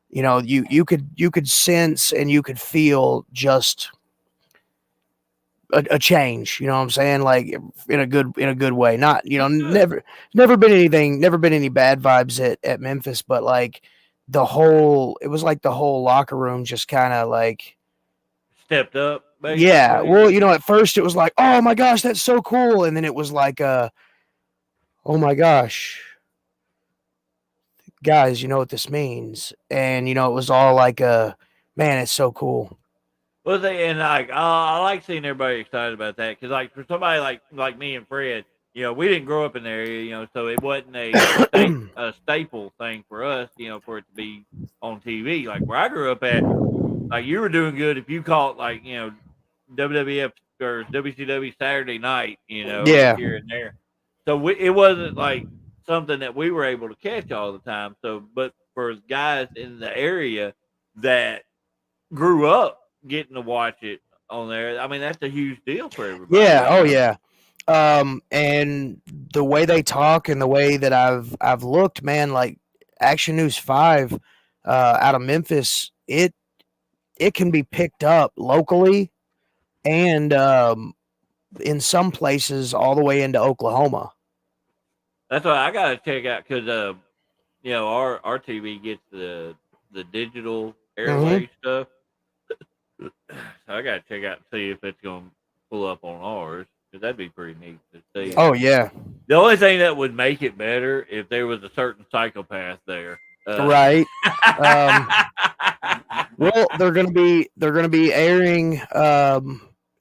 you could sense and you could feel just a change, you know what I'm saying? Like in a good way. Not, never been any bad vibes at Memphis, but like it was like the whole locker room just kind of like stepped up, basically. yeah. Well, at first it was like, oh my gosh, that's so cool, and then it was like, oh my gosh, guys, you know what this means, and it was all like, man, it's so cool. Well, I like seeing everybody excited about that because, like, for somebody like me and Fred, we didn't grow up in the area, so it wasn't a staple thing for us, for it to be on TV. Like where I grew up at, like you were doing good if you caught like WWF or WCW Saturday Night, Yeah. here and there. So it wasn't like something that we were able to catch all the time. So, but for guys in the area that grew up getting to watch it on there, I mean that's a huge deal for everybody. Yeah. Oh yeah. And the way they talk and the way that I've looked, man, like Action News 5 out of Memphis, it can be picked up locally and in some places all the way into Oklahoma. That's what I gotta check out because our TV gets the digital airway stuff. So I gotta check out and see if it's gonna pull up on ours because that'd be pretty neat to see. Oh yeah. The only thing that would make it better if there was a certain psychopath there. Right. Well, they're gonna be airing.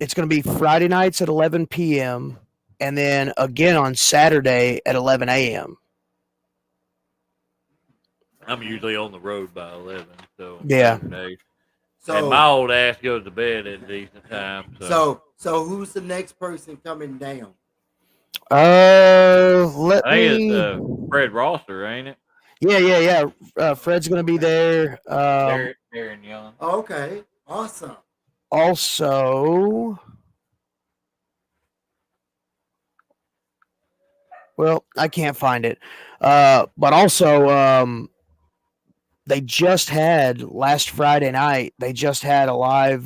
It's gonna be Friday nights at 11 p.m. and then again on Saturday at 11 a.m. I'm usually on the road by 11, so yeah. Saturday. So and my old ass goes to bed at a decent time. So who's the next person coming down? I think it's Fred Rosser, ain't it? Yeah. Fred's gonna be there. Darren Young. Okay, awesome. Also, well, I can't find it. But also, they just had last Friday night. They just had a live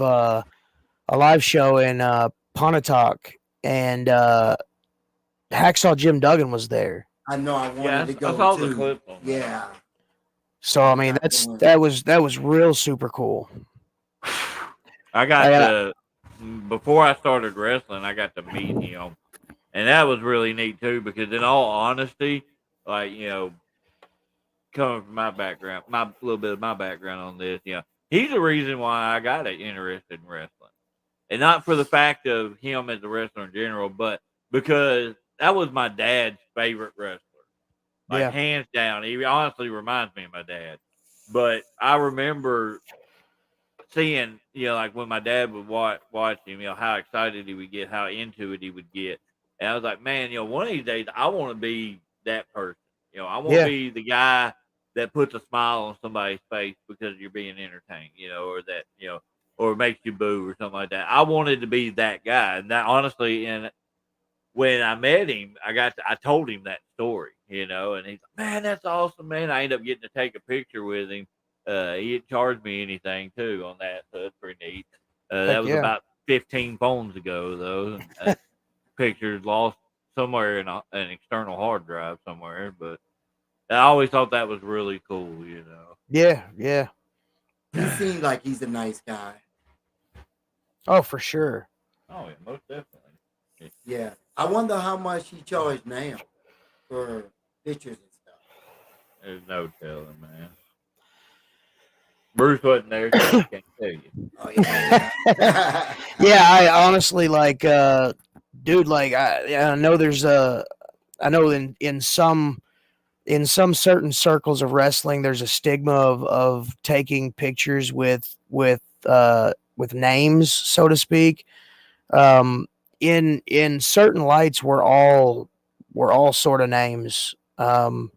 show in Pontotoc, and Hacksaw Jim Duggan was there. I know. I wanted to go. I saw too. the clip on yeah. So I mean, that was real super cool. I got before I started wrestling, I got to meet him, and that was really neat too. Because in all honesty, like coming from my background, my little bit of my background on this, he's the reason why I got interested in wrestling, and not for the fact of him as a wrestler in general, but because that was my dad's favorite wrestler, like hands down. He honestly reminds me of my dad. But I remember seeing, like when my dad would watch him, how excited he would get, how into it he would get, and I was like, man, one of these days I want to be that person. I want to be the guy that puts a smile on somebody's face because you're being entertained, or that, or makes you boo or something like that. I wanted to be that guy. And that honestly, and when I met him, I told him that story, and he's like, man, that's awesome, man. I ended up getting to take a picture with him. He didn't charge me anything too on that, so that's pretty neat. That was about 15 phones ago, though. Pictures lost somewhere in an external hard drive somewhere, but I always thought that was really cool, Yeah. He seems like he's a nice guy. Oh, for sure. Oh, yeah, most definitely. Yeah. I wonder how much he charged now for pictures and stuff. There's no telling, man. Bruce wasn't there, so I can't tell you. Oh, yeah. Yeah, I honestly dude, I know there's I know in some certain circles of wrestling there's a stigma of taking pictures with names, so to speak. In certain lights we're all sort of names. But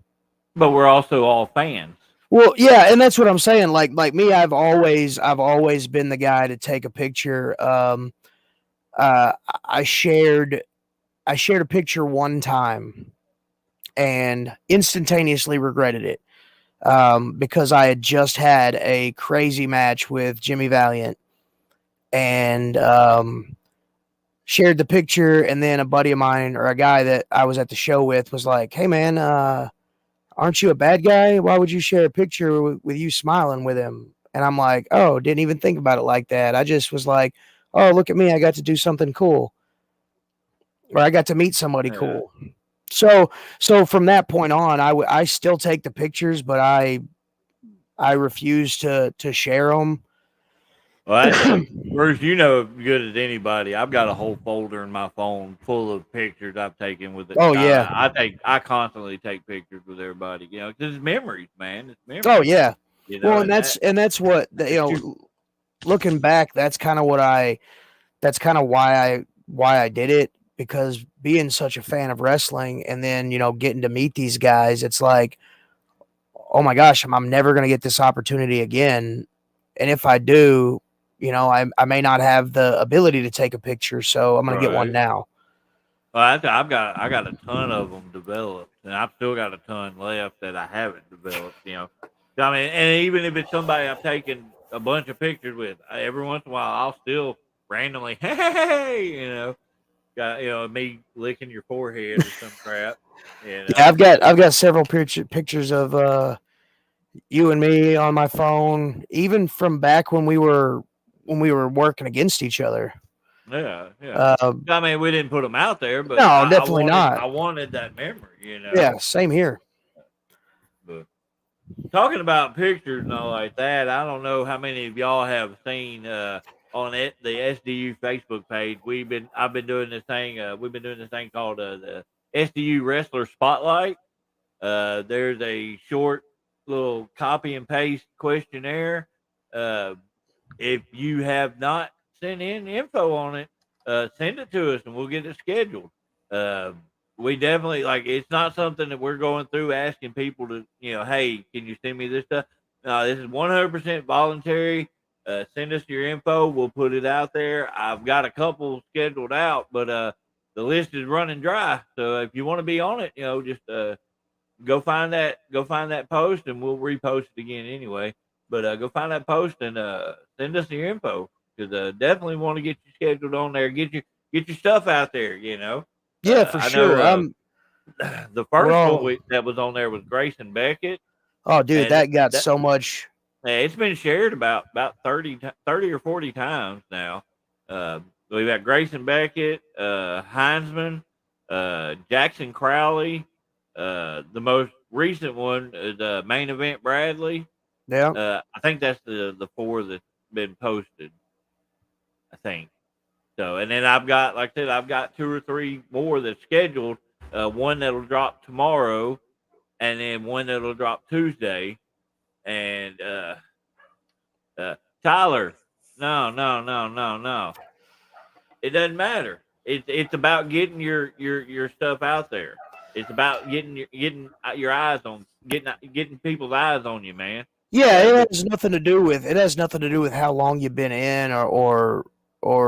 we're also all fans. Well, yeah, and that's what I'm saying. Like me, I've always been the guy to take a picture. I shared a picture one time, and instantaneously regretted it because I had just had a crazy match with Jimmy Valiant and shared the picture. And then a buddy of mine or a guy that I was at the show with was like, "Hey, man, aren't you a bad guy? Why would you share a picture with you smiling with him?" And I'm like, "Oh, didn't even think about it like that. I just was like, oh, look at me. I got to do something cool. Or I got to meet somebody cool." So from that point on, I still take the pictures, but I refuse to share them. Well, Bruce, you know as good as anybody. I've got a whole folder in my phone full of pictures I've taken with it. Oh, yeah. I constantly take pictures with everybody. You know, because it's memories, man. It's memories. Oh yeah. You know, Well, and that's what looking back, that's kind of why I did it, because being such a fan of wrestling and then, getting to meet these guys, it's like, oh my gosh, I'm never going to get this opportunity again. And if I do, I may not have the ability to take a picture. So I'm going to get one now. Well, I got a ton of them developed, and I've still got a ton left that I haven't developed. You know, I mean, and even if it's somebody I've taken a bunch of pictures with, every once in a while I'll still randomly, hey, got me licking your forehead or some crap. You know? Yeah, I've got several pictures of you and me on my phone, even from back when we were working against each other. Yeah. I mean, we didn't put them out there, but no, definitely not. I wanted that memory, you know. Yeah, same here. But talking about pictures and all like that, I don't know how many of y'all have seen on the SDU Facebook page. I've been doing this thing. We've been doing this thing called the SDU Wrestler Spotlight. There's a short little copy and paste questionnaire. If you have not sent in info on it, send it to us and we'll get it scheduled. We definitely it's not something that we're going through asking people to, hey, can you send me this stuff? No, this is 100% voluntary. Send us your info. We'll put it out there. I've got a couple scheduled out, but the list is running dry. So if you want to be on it, just go find that post and we'll repost it again anyway. But go find that post and send us your info, because definitely want to get you scheduled on there. Get your stuff out there. Yeah, for sure. Know, the first one that was on there was Grayson Beckett. Oh, dude, that got so much. It's been shared about 30 or 40 times now. We've got Grayson Beckett, Heinzman, Jackson Crowley. The most recent one is Main Event Bradley. Yeah. I think that's the 4 that's been posted, I think. So, and then I've got, like I said, I've got 2 or 3 more that's scheduled. One that'll drop tomorrow, and then one that'll drop Tuesday. And Tyler, no. It doesn't matter. It's about getting your stuff out there. It's about getting your eyes on getting people's eyes on you, man. Yeah, it has nothing to do with how long you've been in or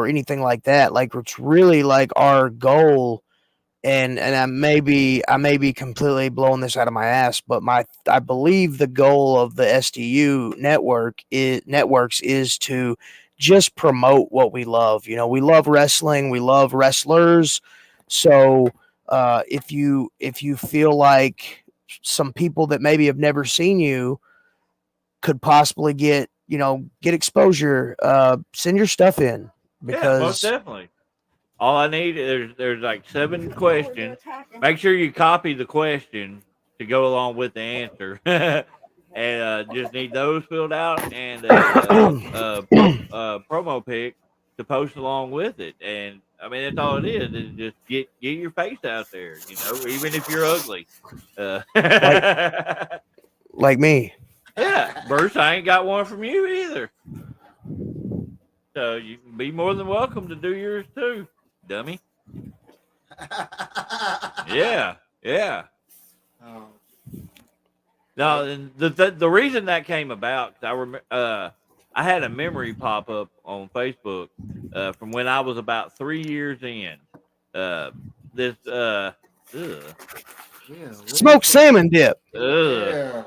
anything like that. Like, it's really like our goal, and I may be completely blowing this out of my ass, but I believe the goal of the SDU networks is to just promote what we love. We love wrestling, we love wrestlers. So if you feel like some people that maybe have never seen you could possibly get exposure, send your stuff in, because most definitely. All I need is there's like 7 questions. Make sure you copy the question to go along with the answer. And just need those filled out and promo pic to post along with it. And I mean, that's all it is just get your face out there, even if you're ugly. Like me. Yeah, Bruce, I ain't got one from you either. So you can be more than welcome to do yours too, dummy. Yeah. Oh. No, and the reason that came about, I had a memory pop up on Facebook from when I was about 3 years in. This Yeah. Smoked salmon dip. Ugh. Yeah.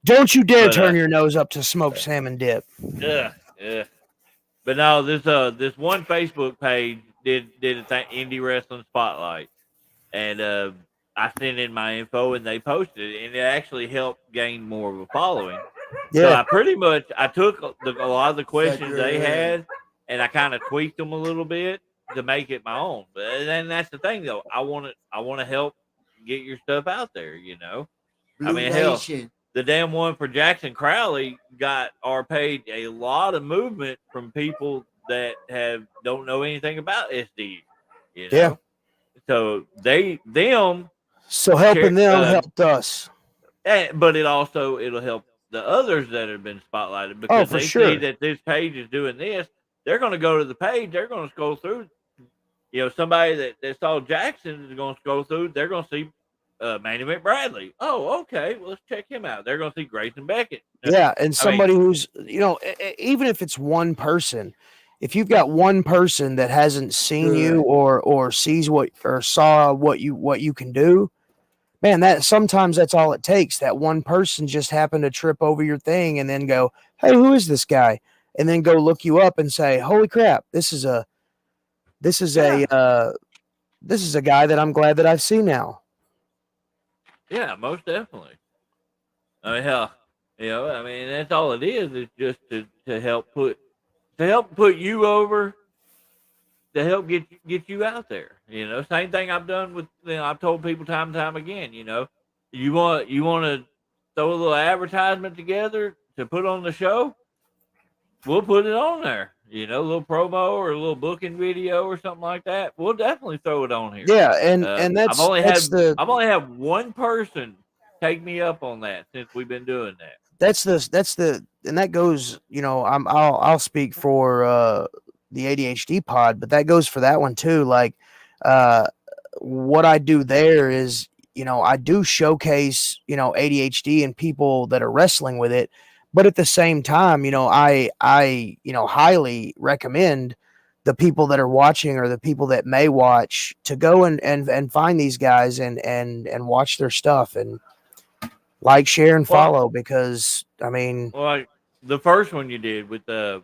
Don't you dare But, turn your nose up to smoked salmon dip. Yeah. But no, this one Facebook page did a thing, indie wrestling spotlight, and I sent in my info and they posted it, and it actually helped gain more of a following. So Yeah. I took a lot of the questions they Yeah. had, and I kind of tweaked them a little bit to make it my own. But then that's the thing, though. I want to help get your stuff out there. I Blue mean, hell, Nation. the damn one for Jackson Crowley got our page a lot of movement from people that don't know anything about SD. You Yeah. know, so them So share, helping them helped us. but it'll help the others that have been spotlighted Oh, because for they see sure. that this page is doing this. They're going to go to the page. They're going to scroll through. Somebody that saw Jackson is going to scroll through. They're going to see Main Event Bradley. Oh, okay. Well, let's check him out. They're going to see Grayson Beckett. Yeah, and I mean, somebody who's even if it's one person, if you've got one person that hasn't seen you or sees what or saw what you can do, man, that sometimes that's all it takes. That one person just happened to trip over your thing and then go, "Hey, who is this guy?" And then go look you up and say, "Holy crap, this is a this is Yeah. a guy that I'm glad that I've seen now." Yeah, most definitely. I mean, hell, I mean, that's all it is just to help put you over, to help get you out there. Same thing I've done with. I've told people time and time again. You want to throw a little advertisement together to put on the show. We'll put it on there. A little promo or a little booking video or something like that. We'll definitely throw it on here. Yeah, and I've only had one person take me up on that since we've been doing that. and that goes, I'll speak for the ADHD pod, but that goes for that one too. Like uh what I do there is, I do showcase, ADHD and people that are wrestling with it, but at the same time, I highly recommend the people that are watching or the people that may watch to go and find these guys and watch their stuff and like, share, and Well, follow because I mean, like the first one you did with the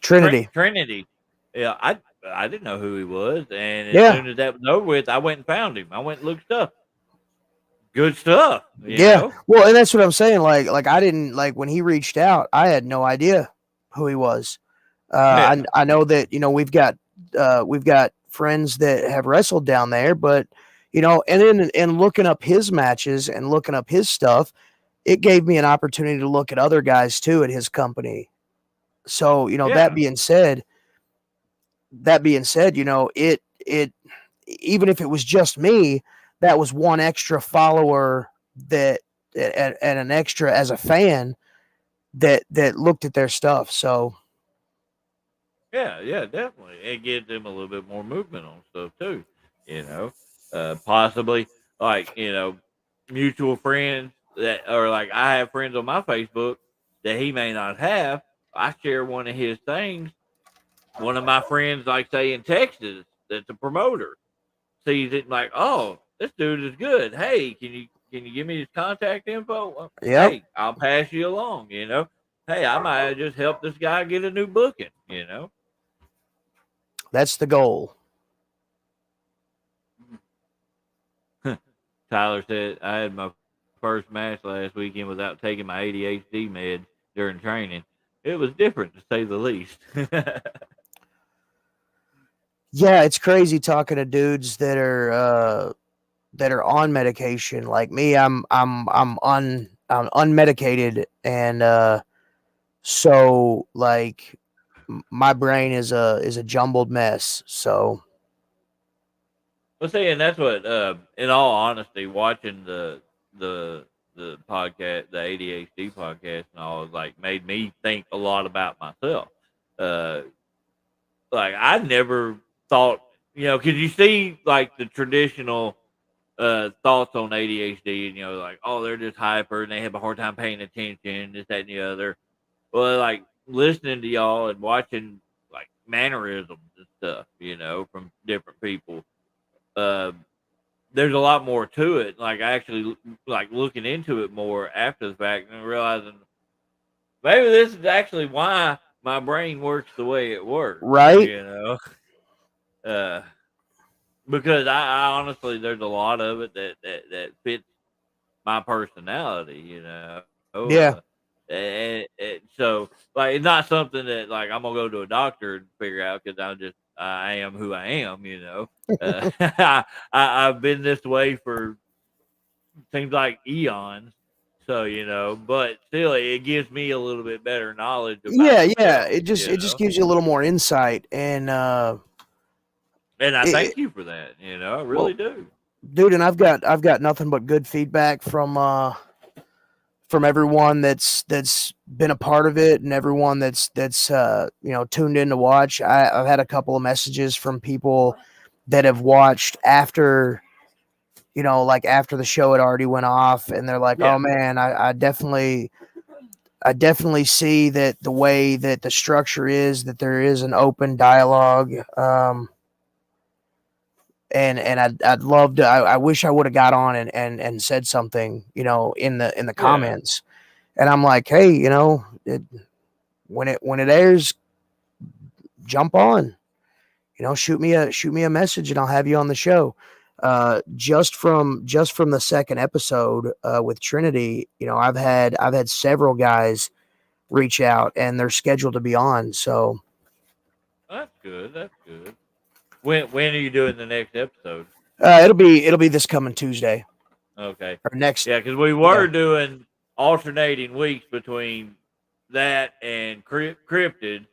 Trinity. Trinity. Yeah, I didn't know who he was, and as Yeah, soon as that was over with, I went and found him. I went and looked stuff. Good stuff. yeah. Well, and that's what I'm saying. Like I didn't like when he reached out. I had no idea who he was. Yeah. I know that we've got friends that have wrestled down there, but and then in looking up his matches and looking up his stuff, it gave me an opportunity to look at other guys too at his company. So Yeah. that being said, it even if it was just me, that was one extra follower that and an extra as a fan that looked at their stuff. So Yeah, definitely. It gives them a little bit more movement on stuff too. Possibly like mutual friends that or like I have friends on my Facebook that he may not have. I share one of his things. One of my friends, like say in Texas, that's a promoter, sees it and like, oh, this dude is good. Hey, can you give me his contact info? Well, yep, hey, I'll pass you along. Hey, I might have just helped this guy get a new booking. that's the goal. Tyler said I had my first match last weekend without taking my ADHD med during training. It was different to say the least. Yeah, it's crazy talking to dudes that are on medication. Like me, I'm unmedicated, and so like my brain is a jumbled mess. So Well, see, and that's what, in all honesty, watching the podcast, the ADHD podcast, and all, like made me think a lot about myself. Uh, like I never thought, because you see like the traditional thoughts on ADHD, and like, oh, they're just hyper and they have a hard time paying attention, this, that, and the other. Well, like listening to y'all and watching like mannerisms and stuff, from different people. there's a lot more to it. Like I actually like looking into it more after the fact and realizing maybe this is actually why my brain works the way it works. Right? Uh, because I honestly there's a lot of it that fits my personality. Yeah. So like it's not something that like I'm gonna go to a doctor and figure out because I am who I am. I've been this way for seems like eons. So but still, it gives me a little bit better knowledge about Yeah, yeah. myself. It just gives you a little more insight, and And I it, thank you for that. I really well, do. dude, and I've got nothing but good feedback from everyone that's been a part of it and everyone that's tuned in to watch. I've had a couple of messages from people that have watched after like after the show had already went off, and they're like, Yeah. "Oh man, I definitely see that the way that the structure is, that there is an open dialogue." And I'd love to. I wish I would have got on and said something, in the Yeah. comments. And I'm like, hey, when it airs, jump on. Shoot me a message, and I'll have you on the show. Just from the second episode with Trinity, I've had several guys reach out, and they're scheduled to be on. So That's good. That's good. When are you doing the next episode? it'll be this coming Tuesday Okay. or next. Yeah, because we were doing alternating weeks between that and cryptid,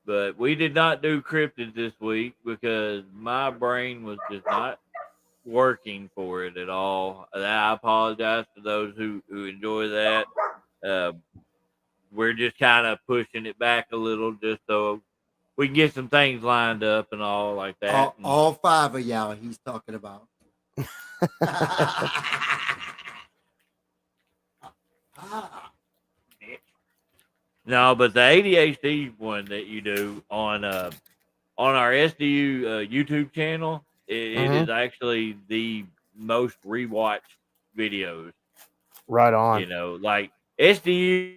but we did not do cryptid this week because my brain was just not working for it at all. I apologize to those who enjoy that. Uh, we're just kind of pushing it back a little just so we can get some things lined up and all like that. All five of y'all he's talking about. No, but the ADHD one that you do on our SDU YouTube channel, it is actually the most rewatched videos. Right on. Like SDU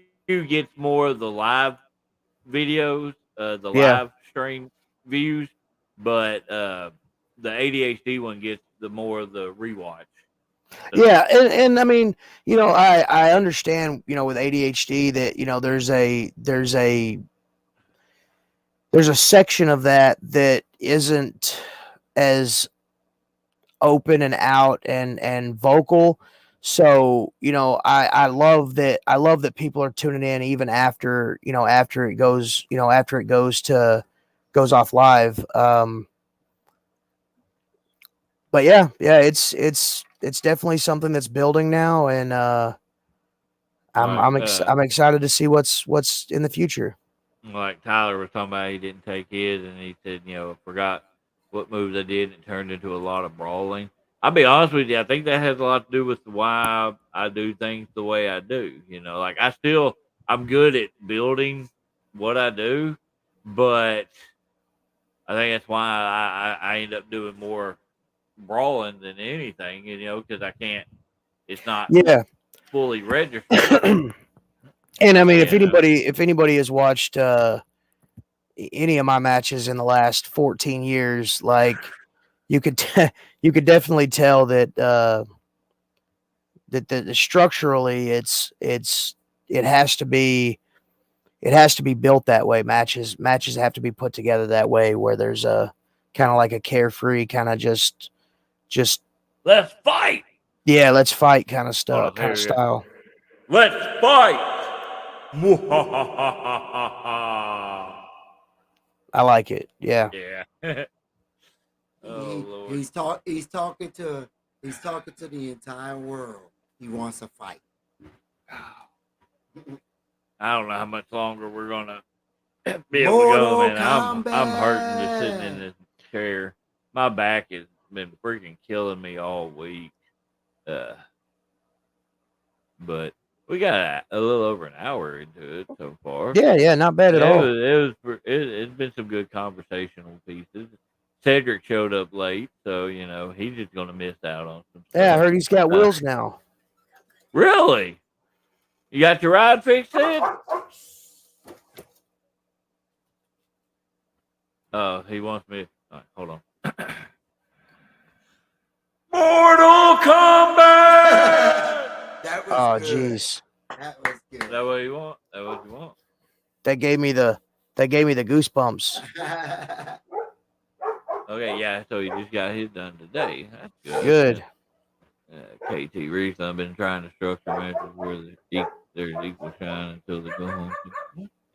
gets more of the live videos, the Yeah. live stream views, but the ADHD one gets the more of the rewatch. So, Yeah, and I mean, I understand, with ADHD that, there's a section of that isn't as open and out and vocal. So, I love that people are tuning in even after, after it goes, goes off live. But yeah, it's definitely something that's building now, and like I'm excited to see what's in the future. like Tyler was talking about, he didn't take his, and he said, I forgot what moves I did, and it turned into a lot of brawling. I'll be honest with you, I think that has a lot to do with why I do things the way I do. Like I'm good at building what I do, but I think that's why I end up doing more brawling than anything, because I can't, it's not Yeah. fully registered. And I mean, if anybody has watched any of my matches in the last 14 years, like you could you could definitely tell that that structurally it has to be built that way. Matches have to be put together that way, where there's a kind of like a carefree kind of just let's fight. Yeah, let's fight kind of stuff, Hold on, kind of style. Let's fight. I like it. Yeah. Yeah. Lord. He's talking to the entire world. He wants to fight. I don't know how much longer we're gonna be able to go, man. I'm hurting just sitting in this chair. My back has been freaking killing me all week. But we got a little over an hour into it so far. Yeah, not bad at all. It's been some good conversational pieces. Cedric showed up late, so he's just gonna miss out on some stuff. Yeah, I heard he's got wheels now. Really? You got your ride fixed, Sid? Oh, he wants me. All right, hold on. Mortal Kombat. That was Oh, good. jeez. That was good. Is that what you want? That what you want? That gave me the goosebumps. Okay, yeah. So he just got his done today. That's good. KT Reese, I've been trying to structure matches where there's equal shine until they go home.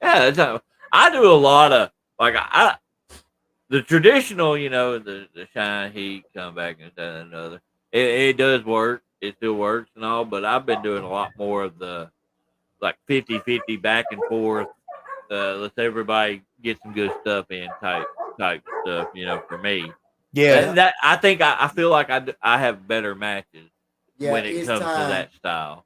Yeah, I do a lot of like the traditional, the shine heat, come back and that and another. It does work. It still works and all, but I've been doing a lot more of the like 50-50 back and forth. Let's everybody get some good stuff in type stuff, for me. Yeah. That I think I feel like I have better matches Yeah, when it it's comes to time. that style,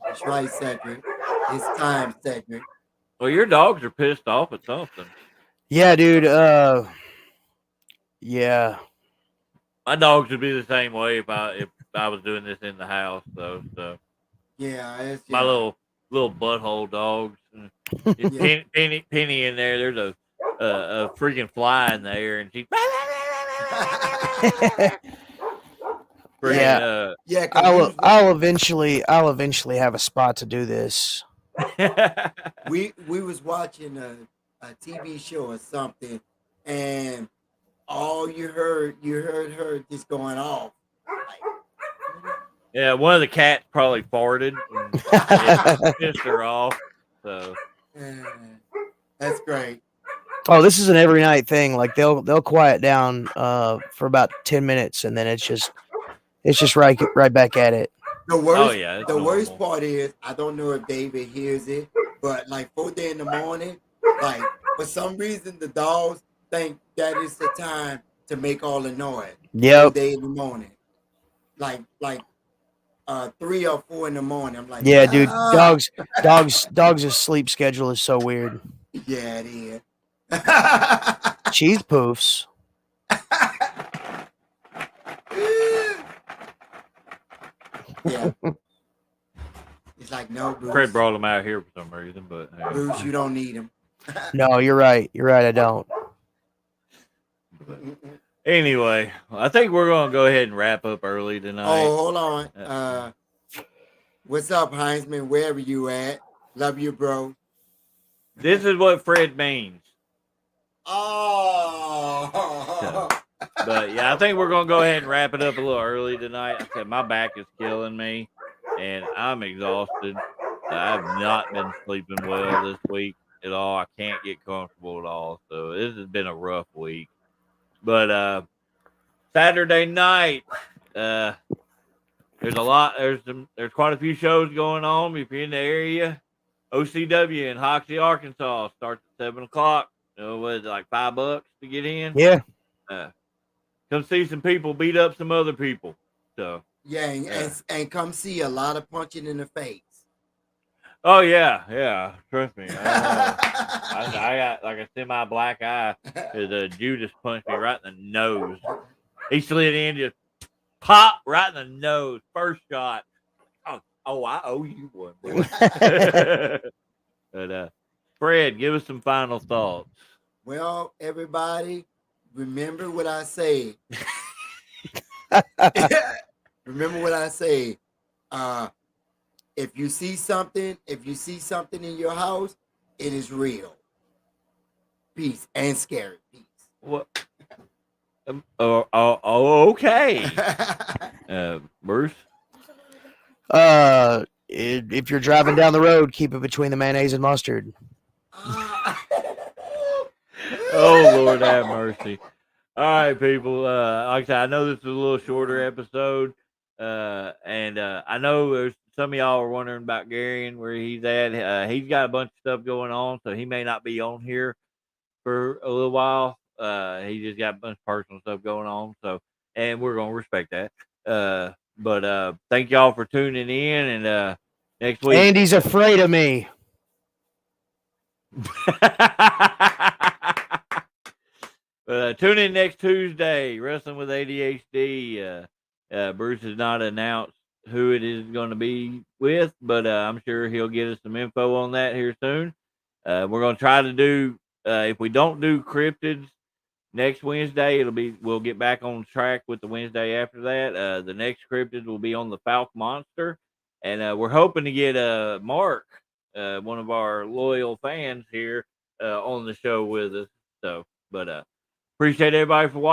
That's right, Cedric. It's time, Cedric. Well, your dogs are pissed off at something. Yeah, dude. Yeah. My dogs would be the same way if I was doing this in the house, though. So Yeah, it's my little butthole dogs. Yeah. Penny in there. There's a freaking fly in there, and she's freaking, yeah. I'll eventually have a spot to do this. we was watching a TV show or something, and all you heard her just going off. Yeah, one of the cats probably farted and pissed her off. So that's great. Oh, this is an every night thing. Like they'll quiet down for about 10 minutes, and then it's just right back at it. The worst, Oh, yeah, it's the worst normal. part is I don't know if David hears it, but like 4 days in the morning, like for some reason the dogs think that is the time to make all the noise. 4 Yep. days in the morning, like 3 or 4 in the morning. I'm like, Yeah, dude. Dogs' sleep schedule is so weird. Yeah, it is. Cheese poofs. Yeah. It's like, no, Bruce. Fred brought them out here for some reason, but hey. Bruce, you don't need them. No, you're right. You're right. I don't. But anyway, I think we're gonna go ahead and wrap up early tonight. Oh, hold on. What's up, Heinzman? Wherever you at? Love you, bro. This is what Fred means. Oh. But yeah, I think we're gonna go ahead and wrap it up a little early tonight. I said my back is killing me, and I'm exhausted. I've not been sleeping well this week at all. I can't get comfortable at all. So this has been a rough week. But Saturday night, there's quite a few shows going on. If you're in the area, OCW in Hoxie, Arkansas starts at 7:00. What is it, like $5 to get in? Yeah. Come see some people beat up some other people. So Yeah, and come see a lot of punching in the face. oh yeah, trust me. I got like a semi-black eye. Judas punched me right in the nose. He slid in, just pop right in the nose. First shot. Oh, I owe you one. But Fred, give us some final thoughts. Well, everybody, remember what I say. Remember what I say. If you see something in your house, it is real. Peace and scary. Peace. What? Okay. Bruce. If you're driving down the road, keep it between the mayonnaise and mustard. Oh, Lord have mercy. All right, people. Like I said, I know this is a little shorter episode. And I know there's some of y'all are wondering about Gary and where he's at. He's got a bunch of stuff going on, so he may not be on here for a little while. He just got a bunch of personal stuff going on. So, and we're going to respect that. But thank y'all for tuning in. And next week. Andy's afraid of me. Tune in next Tuesday, Wrestling with ADHD. Bruce has not announced who it is going to be with, but I'm sure he'll get us some info on that here soon. We're going to try to do, if we don't do cryptids next Wednesday, we'll get back on track with the Wednesday after that. The next cryptid will be on the Falk Monster, and we're hoping to get Mark, one of our loyal fans here, on the show with us. So, but appreciate everybody for watching.